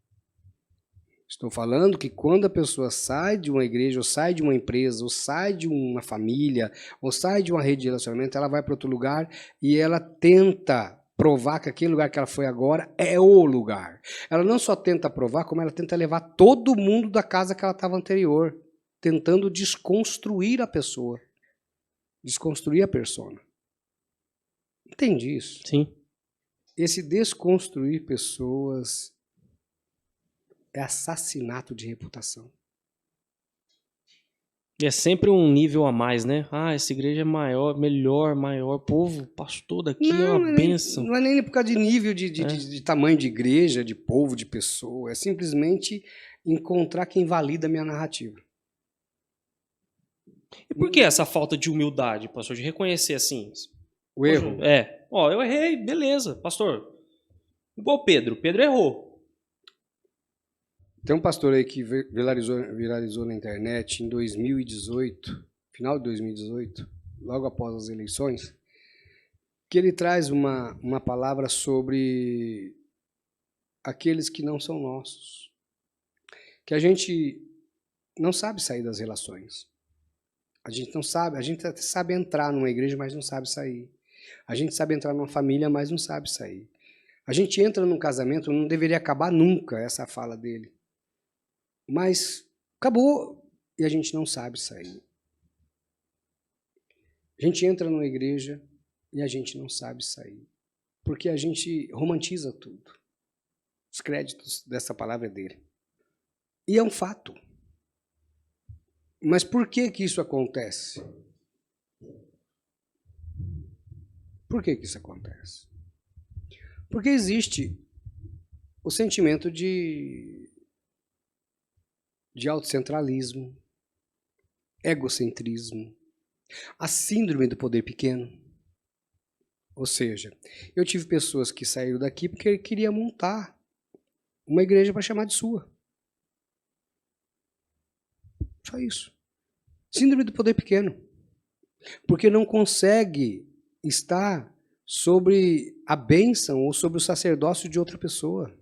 Estou falando que quando a pessoa sai de uma igreja, ou sai de uma empresa, ou sai de uma família, ou sai de uma rede de relacionamento, ela vai para outro lugar e ela tenta provar que aquele lugar que ela foi agora é o lugar. Ela não só tenta provar, como ela tenta levar todo mundo da casa que ela estava anterior, tentando desconstruir a pessoa, desconstruir a persona. Entende isso? Sim. Esse desconstruir pessoas é assassinato de reputação. E é sempre um nível a mais, né? Ah, essa igreja é maior, melhor, maior. Povo, pastor daqui é uma bênção. Não é nem por causa de nível É. de tamanho de igreja, de povo, de pessoa. É simplesmente encontrar quem valida a minha narrativa. E por que essa falta de humildade, pastor? De reconhecer assim? O Poxa, erro. ó, eu errei, beleza, pastor. Igual Pedro. Pedro errou. Tem um pastor aí que viralizou na internet em 2018, final de 2018, logo após as eleições, que ele traz uma palavra sobre aqueles que não são nossos. Que a gente não sabe sair das relações. A gente não sabe, a gente até sabe entrar numa igreja, mas não sabe sair. A gente sabe entrar numa família, mas não sabe sair. A gente entra num casamento, não deveria acabar nunca essa fala dele. Mas acabou e a gente não sabe sair. A gente entra numa igreja e a gente não sabe sair. Porque a gente romantiza tudo. Os créditos dessa palavra é dele. E é um fato. Mas por que que isso acontece? Por que que isso acontece? Porque existe o sentimento de autocentralismo, egocentrismo, a síndrome do poder pequeno. Ou seja, eu tive pessoas que saíram daqui porque queriam montar uma igreja para chamar de sua. Só isso. Síndrome do poder pequeno. Porque não consegue estar sobre a bênção ou sobre o sacerdócio de outra pessoa.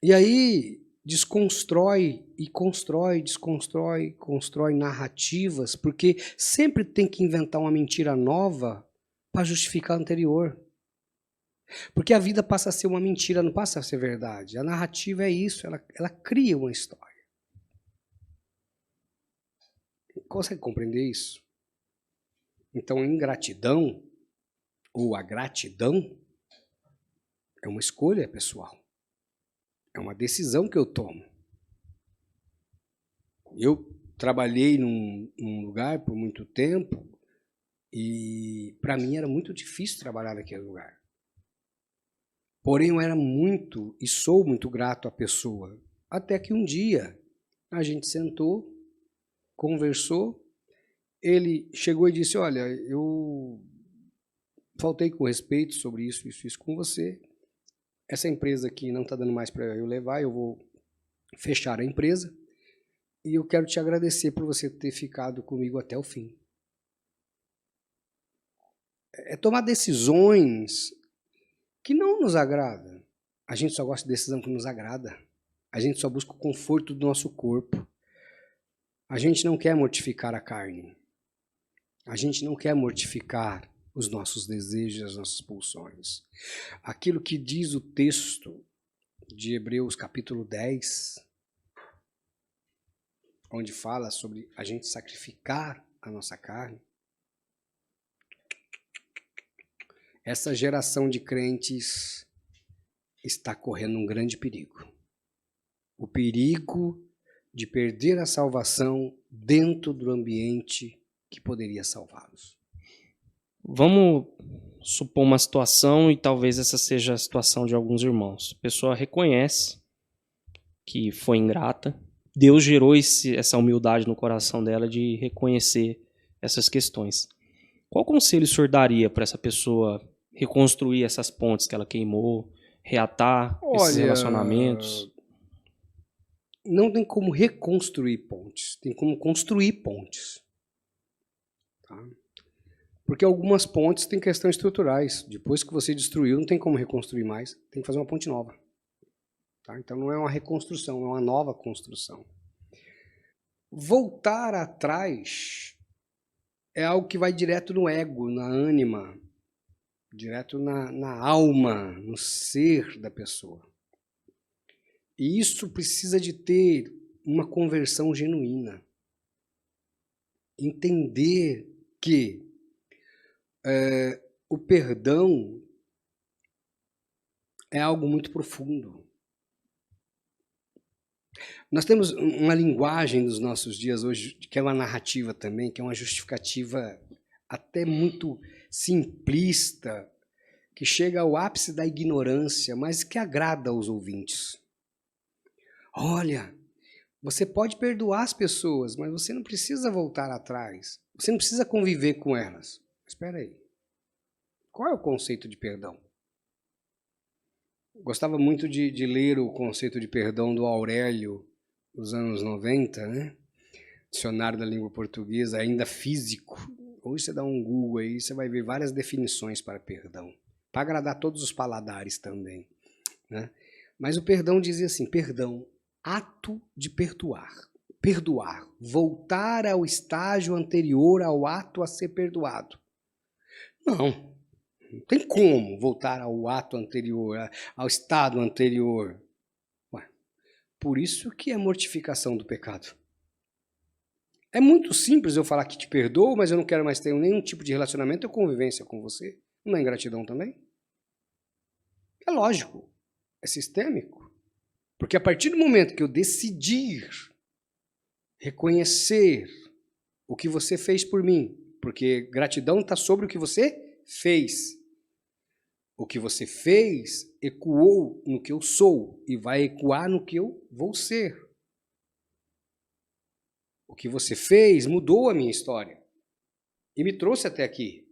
E aí desconstrói e constrói, desconstrói, constrói narrativas, porque sempre tem que inventar uma mentira nova para justificar a anterior. Porque a vida passa a ser uma mentira, não passa a ser verdade. A narrativa é isso, ela cria uma história. Consegue compreender isso? Então, a ingratidão ou a gratidão é uma escolha pessoal. É uma decisão que eu tomo. Eu trabalhei num lugar por muito tempo e para mim era muito difícil trabalhar naquele lugar. Porém, eu era muito e sou muito grato à pessoa. Até que um dia a gente sentou, conversou, ele chegou e disse, olha, eu faltei com respeito sobre isso com você. Essa empresa aqui não está dando mais para eu levar, eu vou fechar a empresa. E eu quero te agradecer por você ter ficado comigo até o fim. É tomar decisões que não nos agradam. A gente só gosta de decisão que nos agrada. A gente só busca o conforto do nosso corpo. A gente não quer mortificar a carne. A gente não quer mortificar os nossos desejos, as nossas pulsões. Aquilo que diz o texto de Hebreus capítulo 10, onde fala sobre a gente sacrificar a nossa carne. Essa geração de crentes está correndo um grande perigo. O perigo de perder a salvação dentro do ambiente que poderia salvá-los. Vamos supor uma situação, e talvez essa seja a situação de alguns irmãos. A pessoa reconhece que foi ingrata. Deus gerou essa humildade no coração dela de reconhecer essas questões. Qual conselho o senhor daria para essa pessoa reconstruir essas pontes que ela queimou, reatar esses relacionamentos? Não tem como reconstruir pontes, tem como construir pontes. Tá? Porque algumas pontes têm questões estruturais. Depois que você destruiu, não tem como reconstruir mais, tem que fazer uma ponte nova. Tá? Então não é uma reconstrução, é uma nova construção. Voltar atrás é algo que vai direto no ego, na ânima, direto na alma, no ser da pessoa. E isso precisa de ter uma conversão genuína. Entender que o perdão é algo muito profundo. Nós temos uma linguagem nos nossos dias hoje, que é uma narrativa também, que é uma justificativa até muito simplista, que chega ao ápice da ignorância, mas que agrada aos ouvintes. Olha, você pode perdoar as pessoas, mas você não precisa voltar atrás. Você não precisa conviver com elas. Espera aí. Qual é o conceito de perdão? Gostava muito de ler o conceito de perdão do Aurélio, dos anos 90, né? Dicionário da língua portuguesa, ainda físico. Hoje você dá um Google aí, você vai ver várias definições para perdão. Para agradar todos os paladares também, né? Mas o perdão dizia assim, perdão, ato de perdoar. Perdoar, voltar ao estágio anterior ao ato a ser perdoado. Não tem como voltar ao ato anterior, ao estado anterior. Ué, por isso que é mortificação do pecado. É muito simples eu falar que te perdoo, mas eu não quero mais ter nenhum tipo de relacionamento ou convivência com você. Não é ingratidão também? É lógico, é sistêmico. Porque a partir do momento que eu decidir reconhecer o que você fez por mim, porque gratidão está sobre o que você fez. O que você fez ecoou no que eu sou e vai ecoar no que eu vou ser. O que você fez mudou a minha história e me trouxe até aqui.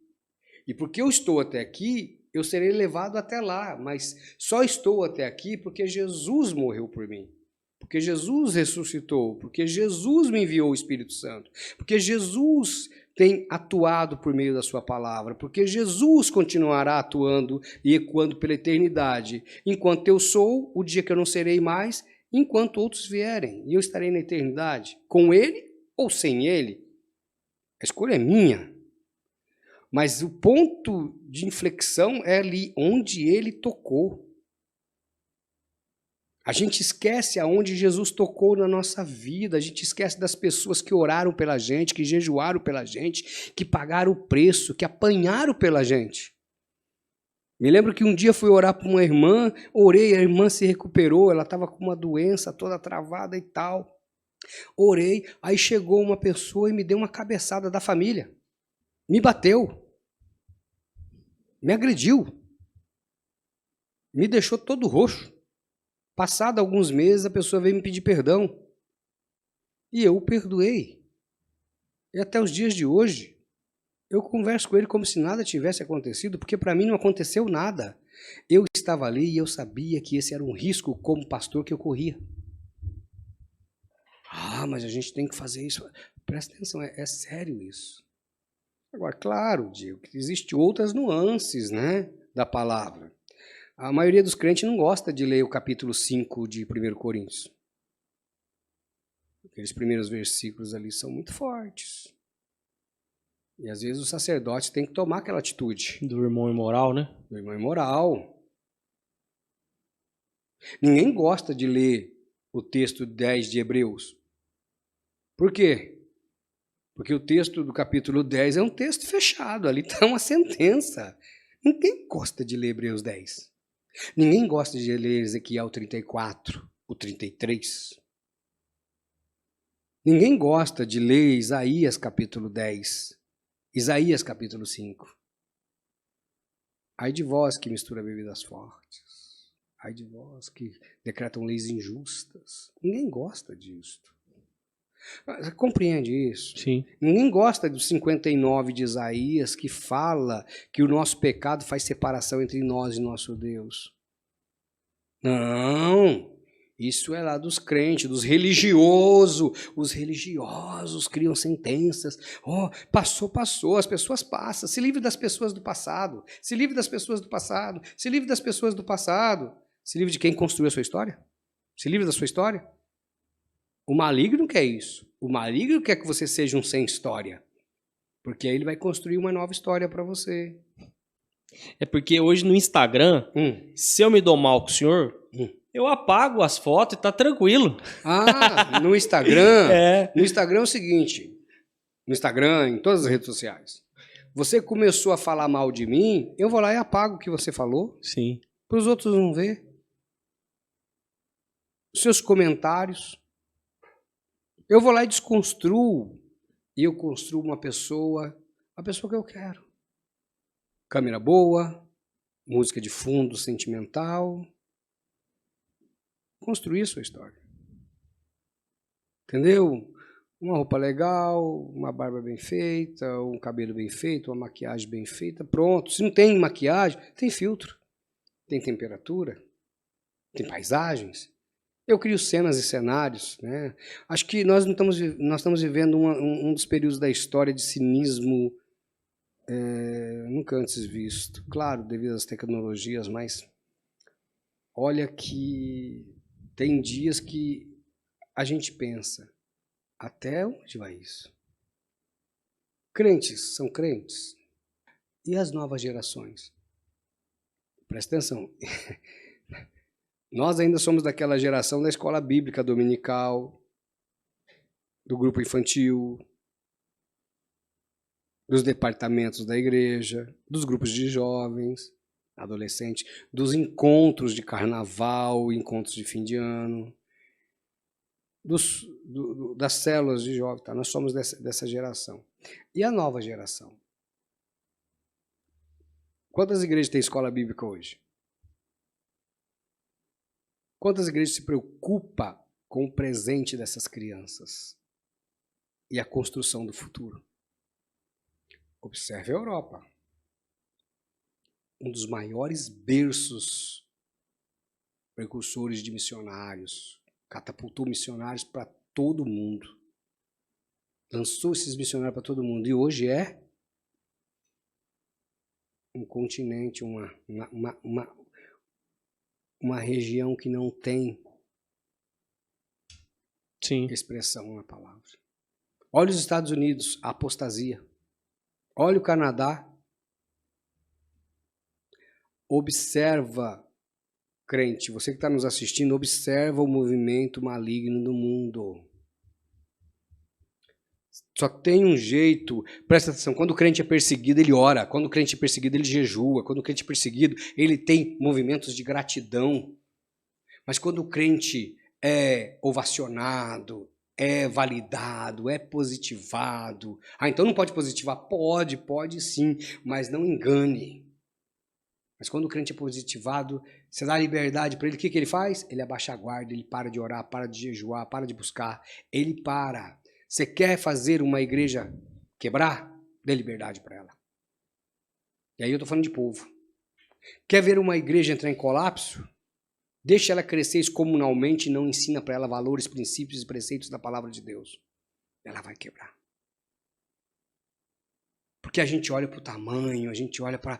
E porque eu estou até aqui, eu serei levado até lá, mas só estou até aqui porque Jesus morreu por mim. Porque Jesus ressuscitou, porque Jesus me enviou o Espírito Santo, porque Jesus tem atuado por meio da sua palavra, porque Jesus continuará atuando e ecoando pela eternidade, enquanto eu sou, o dia que eu não serei mais, enquanto outros vierem, e eu estarei na eternidade, com ele ou sem ele. A escolha é minha. Mas o ponto de inflexão é ali onde ele tocou. A gente esquece aonde Jesus tocou na nossa vida, a gente esquece das pessoas que oraram pela gente, que jejuaram pela gente, que pagaram o preço, que apanharam pela gente. Me lembro que um dia fui orar para uma irmã, orei, a irmã se recuperou, ela estava com uma doença toda travada e tal. Orei, aí chegou uma pessoa e me deu uma cabeçada da família. Me bateu. Me agrediu. Me deixou todo roxo. Passado alguns meses, a pessoa veio me pedir perdão. E eu o perdoei. E até os dias de hoje, eu converso com ele como se nada tivesse acontecido, porque para mim não aconteceu nada. Eu estava ali e eu sabia que esse era um risco como pastor que eu corria. Ah, mas a gente tem que fazer isso. Presta atenção, é sério isso. Agora, claro, Diego, que existem outras nuances, né, da palavra. A maioria dos crentes não gosta de ler o capítulo 5 de 1 Coríntios. Aqueles primeiros versículos ali são muito fortes. E às vezes o sacerdote tem que tomar aquela atitude. Do irmão imoral, né? Do irmão imoral. Ninguém gosta de ler o texto 10 de Hebreus. Por quê? Porque o texto do capítulo 10 é um texto fechado, ali está uma sentença. Ninguém gosta de ler Hebreus 10. Ninguém gosta de ler Ezequiel 34, o 33. Ninguém gosta de ler Isaías capítulo 10, Isaías capítulo 5. Ai de vós que mistura bebidas fortes. Ai de vós que decretam leis injustas. Ninguém gosta disso. Você compreende isso? Sim. Ninguém gosta do 59 de Isaías, que fala que o nosso pecado faz separação entre nós e nosso Deus. Não, isso é lá dos crentes, dos religiosos. Os religiosos criam sentenças. Oh, passou, as pessoas passam. Se livre das pessoas do passado. Se livre das pessoas do passado. Se livre das pessoas do passado. Se livre de quem construiu a sua história? Se livre da sua história? O maligno quer isso. O maligno quer que você seja um sem história. Porque aí ele vai construir uma nova história para você. É porque hoje no Instagram, se eu me dou mal com o senhor, eu apago as fotos e tá tranquilo. Ah, no Instagram. No Instagram é o seguinte. No Instagram, em todas as redes sociais. Você começou a falar mal de mim, eu vou lá e apago o que você falou. Sim. Para os outros não ver. Os seus comentários. Eu vou lá e desconstruo, e eu construo uma pessoa que eu quero. Câmera boa, música de fundo sentimental. Construir a sua história. Entendeu? Uma roupa legal, uma barba bem feita, um cabelo bem feito, uma maquiagem bem feita, pronto. Se não tem maquiagem, tem filtro, tem temperatura, tem paisagens. Eu crio cenas e cenários, né? Acho que nós estamos vivendo um dos períodos da história de cinismo nunca antes visto. Claro, devido às tecnologias, mas olha que tem dias que a gente pensa, até onde vai isso? Crentes são crentes. E as novas gerações? Presta atenção. Nós ainda somos daquela geração da escola bíblica dominical, do grupo infantil, dos departamentos da igreja, dos grupos de jovens, adolescentes, dos encontros de carnaval, encontros de fim de ano, das células de jovens. Tá? Nós somos dessa geração. E a nova geração? Quantas igrejas têm escola bíblica hoje? Quantas igrejas se preocupam com o presente dessas crianças e a construção do futuro? Observe a Europa. Um dos maiores berços precursores de missionários, catapultou missionários para todo mundo. Lançou esses missionários para todo mundo. E hoje é um continente, uma região que não tem expressão na palavra. Olha os Estados Unidos, a apostasia. Olha o Canadá. Observa, crente, você que está nos assistindo, observa o movimento maligno do mundo. Só tem um jeito, presta atenção, quando o crente é perseguido, ele ora. Quando o crente é perseguido, ele jejua. Quando o crente é perseguido, ele tem movimentos de gratidão. Mas quando o crente é ovacionado, é validado, é positivado... Ah, então não pode positivar? Pode sim, mas não engane. Mas quando o crente é positivado, você dá liberdade para ele, o que ele faz? Ele abaixa a guarda, ele para de orar, para de jejuar, para de buscar. Ele para. Você quer fazer uma igreja quebrar? Dê liberdade para ela. E aí eu estou falando de povo. Quer ver uma igreja entrar em colapso? Deixa ela crescer excomunalmente e não ensina para ela valores, princípios e preceitos da palavra de Deus. Ela vai quebrar. Porque a gente olha para o tamanho, a gente olha para...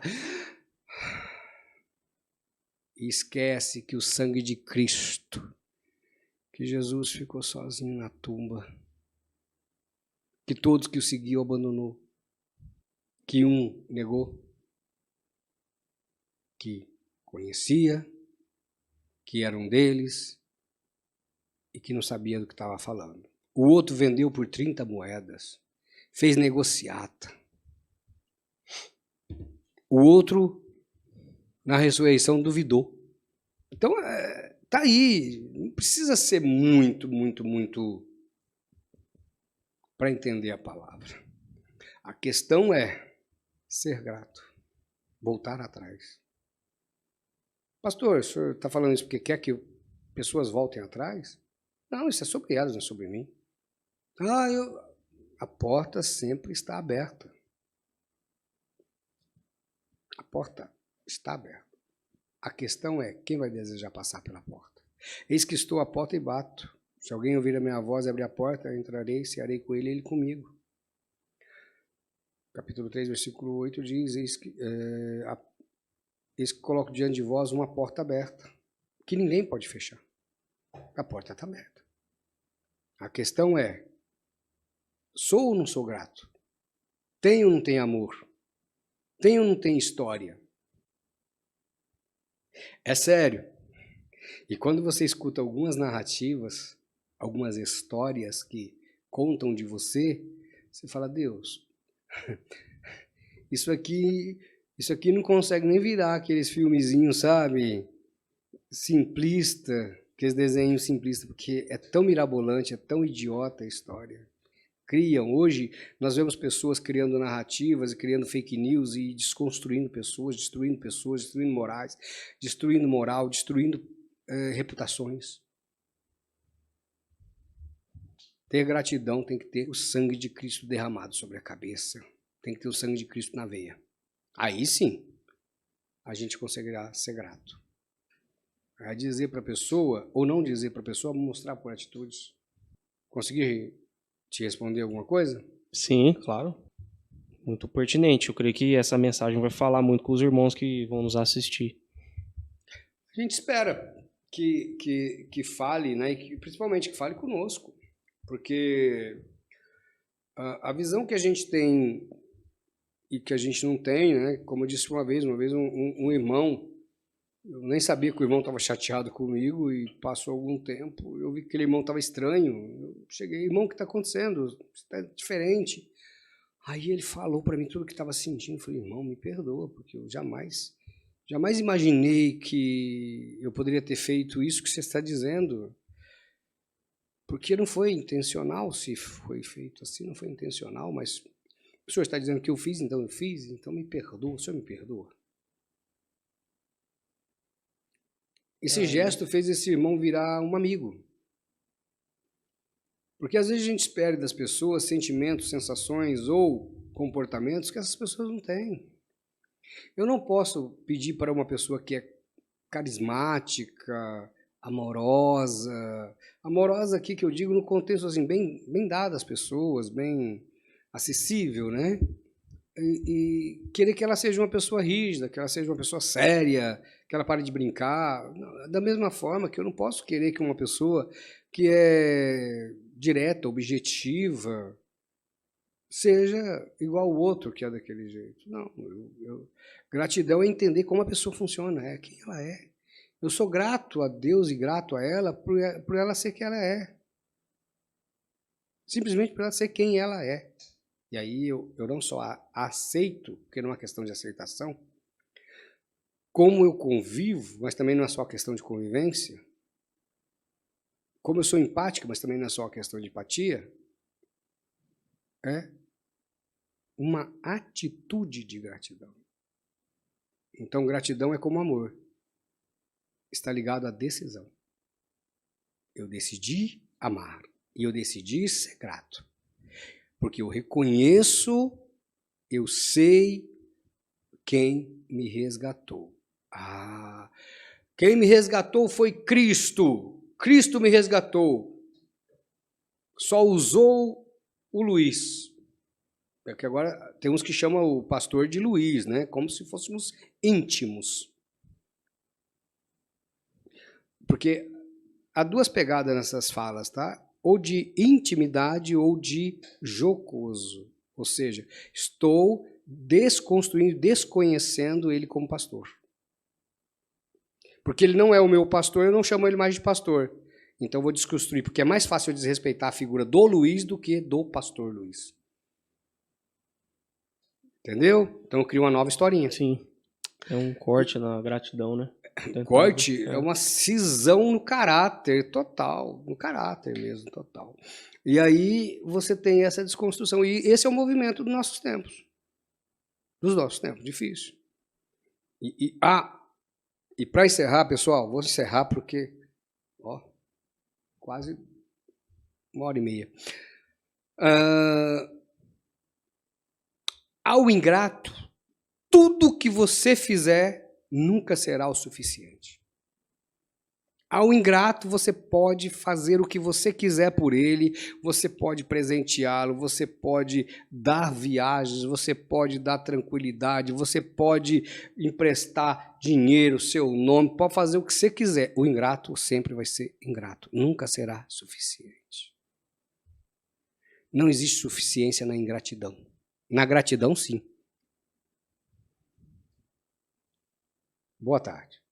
E esquece que o sangue de Cristo, que Jesus ficou sozinho na tumba, que todos que o seguiam abandonou, que um negou, que conhecia, que era um deles e que não sabia do que estava falando. O outro vendeu por 30 moedas, fez negociata. O outro, na ressurreição, duvidou. Então, tá aí. Não precisa ser muito para entender a palavra. A questão é ser grato, voltar atrás. Pastor, o senhor está falando isso porque quer que pessoas voltem atrás? Não, isso é sobre elas, não é sobre mim. A porta sempre está aberta. A porta está aberta. A questão é, quem vai desejar passar pela porta? Eis que estou à porta e bato. Se alguém ouvir a minha voz e abrir a porta, eu entrarei, cearei com ele e ele comigo. Capítulo 3, versículo 8 diz, eis que coloco diante de vós uma porta aberta, que ninguém pode fechar. A porta está aberta. A questão é, sou ou não sou grato? Tenho ou não tenho amor? Tenho ou não tenho história? É sério. E quando você escuta algumas narrativas, algumas histórias que contam de você, você fala, Deus, isso aqui não consegue nem virar aqueles filmezinhos, sabe? Simplista. aqueles desenhos simplistas, porque é tão mirabolante, é tão idiota a história. Criam, hoje nós vemos pessoas criando narrativas, criando fake news e desconstruindo pessoas, destruindo morais, destruindo moral, destruindo reputações. Ter gratidão tem que ter o sangue de Cristo derramado sobre a cabeça, tem que ter o sangue de Cristo na veia. Aí sim, a gente conseguirá ser grato. É dizer para a pessoa, ou não dizer para a pessoa, mostrar por atitudes. Consegui te responder alguma coisa? Sim, claro. Muito pertinente. Eu creio que essa mensagem vai falar muito com os irmãos que vão nos assistir. A gente espera que fale, né? E principalmente que fale conosco. Porque a visão que a gente tem e que a gente não tem, né? Como eu disse uma vez um irmão, eu nem sabia que o irmão estava chateado comigo e passou algum tempo, eu vi que aquele irmão estava estranho. Eu cheguei, irmão, o que está acontecendo? Você está diferente. Aí ele falou para mim tudo o que estava sentindo. Eu falei, irmão, me perdoa, porque eu jamais imaginei que eu poderia ter feito isso que você está dizendo. Porque não foi intencional, se foi feito assim, não foi intencional, mas o senhor está dizendo que eu fiz, então me perdoa, o senhor me perdoa. Esse gesto fez esse irmão virar um amigo. Porque às vezes a gente espera das pessoas sentimentos, sensações ou comportamentos que essas pessoas não têm. Eu não posso pedir para uma pessoa que é carismática, amorosa aqui que eu digo no contexto assim, bem dada às pessoas, bem acessível, né? E querer que ela seja uma pessoa rígida, que ela seja uma pessoa séria, que ela pare de brincar. Da mesma forma que eu não posso querer que uma pessoa que é direta, objetiva, seja igual ao outro que é daquele jeito. Não, gratidão é entender como a pessoa funciona, é quem ela é. Eu sou grato a Deus e grato a ela por ela ser quem ela é. Simplesmente por ela ser quem ela é. E aí eu não só aceito, porque não é uma questão de aceitação, como eu convivo, mas também não é só uma questão de convivência, como eu sou empático, mas também não é só uma questão de empatia, é uma atitude de gratidão. Então, gratidão é como amor. Está ligado à decisão. Eu decidi amar e eu decidi ser grato. Porque eu reconheço, eu sei quem me resgatou. Quem me resgatou foi Cristo. Cristo me resgatou. Só usou o Luiz. É que agora tem uns que chamam o pastor de Luiz, né? Como se fôssemos íntimos. Porque há duas pegadas nessas falas, tá? Ou de intimidade ou de jocoso. Ou seja, estou desconstruindo, desconhecendo ele como pastor. Porque ele não é o meu pastor, eu não chamo ele mais de pastor. Então eu vou desconstruir, porque é mais fácil eu desrespeitar a figura do Luiz do que do pastor Luiz. Entendeu? Então eu crio uma nova historinha. Sim. É um corte na gratidão, né? Corte é uma cisão no caráter total, no caráter mesmo, total. E aí você tem essa desconstrução. E esse é o movimento dos nossos tempos. Difícil. E para encerrar, pessoal, vou encerrar porque, quase 1h30. Ao ingrato, tudo que você fizer nunca será o suficiente. Ao ingrato, você pode fazer o que você quiser por ele, você pode presenteá-lo, você pode dar viagens, você pode dar tranquilidade, você pode emprestar dinheiro, seu nome, pode fazer o que você quiser. O ingrato sempre vai ser ingrato, nunca será suficiente. Não existe suficiência na ingratidão. Na gratidão, sim. Boa tarde.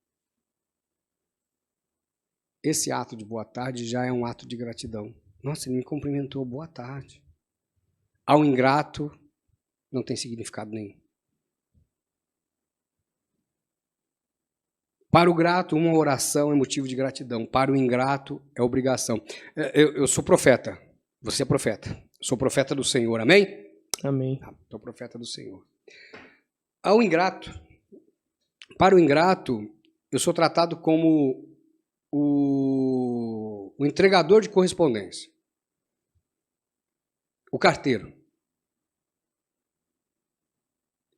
Esse ato de boa tarde já é um ato de gratidão. Nossa, ele me cumprimentou, boa tarde. Ao ingrato, não tem significado nenhum. Para o grato, uma oração é motivo de gratidão. Para o ingrato, é obrigação. Eu sou profeta. Você é profeta. Sou profeta do Senhor. Amém? Amém. Sou profeta do Senhor. Ao ingrato, para o ingrato, eu sou tratado como o entregador de correspondência. O carteiro.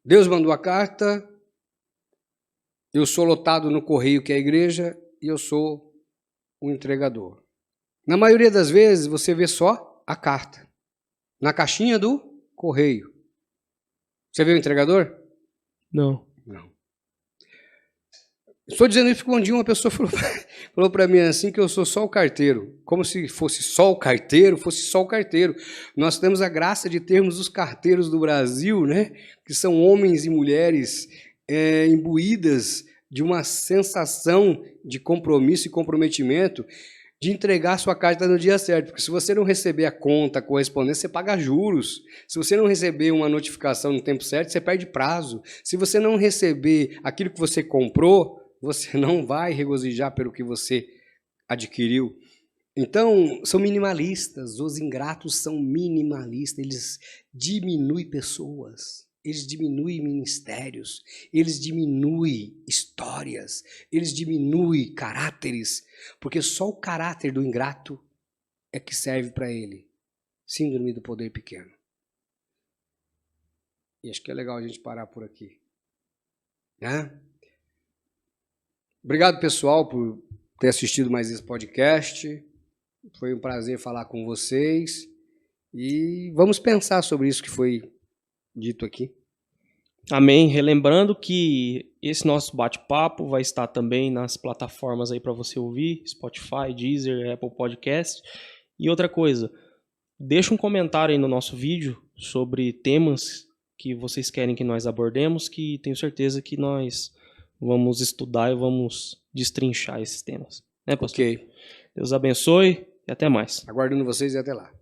Deus mandou a carta, eu sou lotado no correio que é a igreja e eu sou o entregador. Na maioria das vezes você vê só a carta, na caixinha do correio. Você vê o entregador? Não. Não. Estou dizendo isso porque um dia uma pessoa falou para mim assim que eu sou só o carteiro. Como se fosse só o carteiro, fosse só o carteiro. Nós temos a graça de termos os carteiros do Brasil, né? Que são homens e mulheres imbuídas de uma sensação de compromisso e comprometimento de entregar sua carta no dia certo. Porque se você não receber a conta, a correspondência, você paga juros. Se você não receber uma notificação no tempo certo, você perde prazo. Se você não receber aquilo que você comprou, você não vai regozijar pelo que você adquiriu. Então, são minimalistas. Os ingratos são minimalistas. Eles diminuem pessoas. Eles diminuem ministérios, eles diminuem histórias, eles diminuem caráteres, porque só o caráter do ingrato é que serve para ele. Síndrome do poder pequeno. E acho que é legal a gente parar por aqui. Obrigado, pessoal, por ter assistido mais esse podcast. Foi um prazer falar com vocês. E vamos pensar sobre isso que foi dito aqui. Amém. Relembrando que esse nosso bate-papo vai estar também nas plataformas aí para você ouvir, Spotify, Deezer, Apple Podcast. E outra coisa, deixa um comentário aí no nosso vídeo sobre temas que vocês querem que nós abordemos, que tenho certeza que nós vamos estudar e vamos destrinchar esses temas. Né, pastor? Ok. Deus abençoe e até mais. Aguardando vocês e até lá.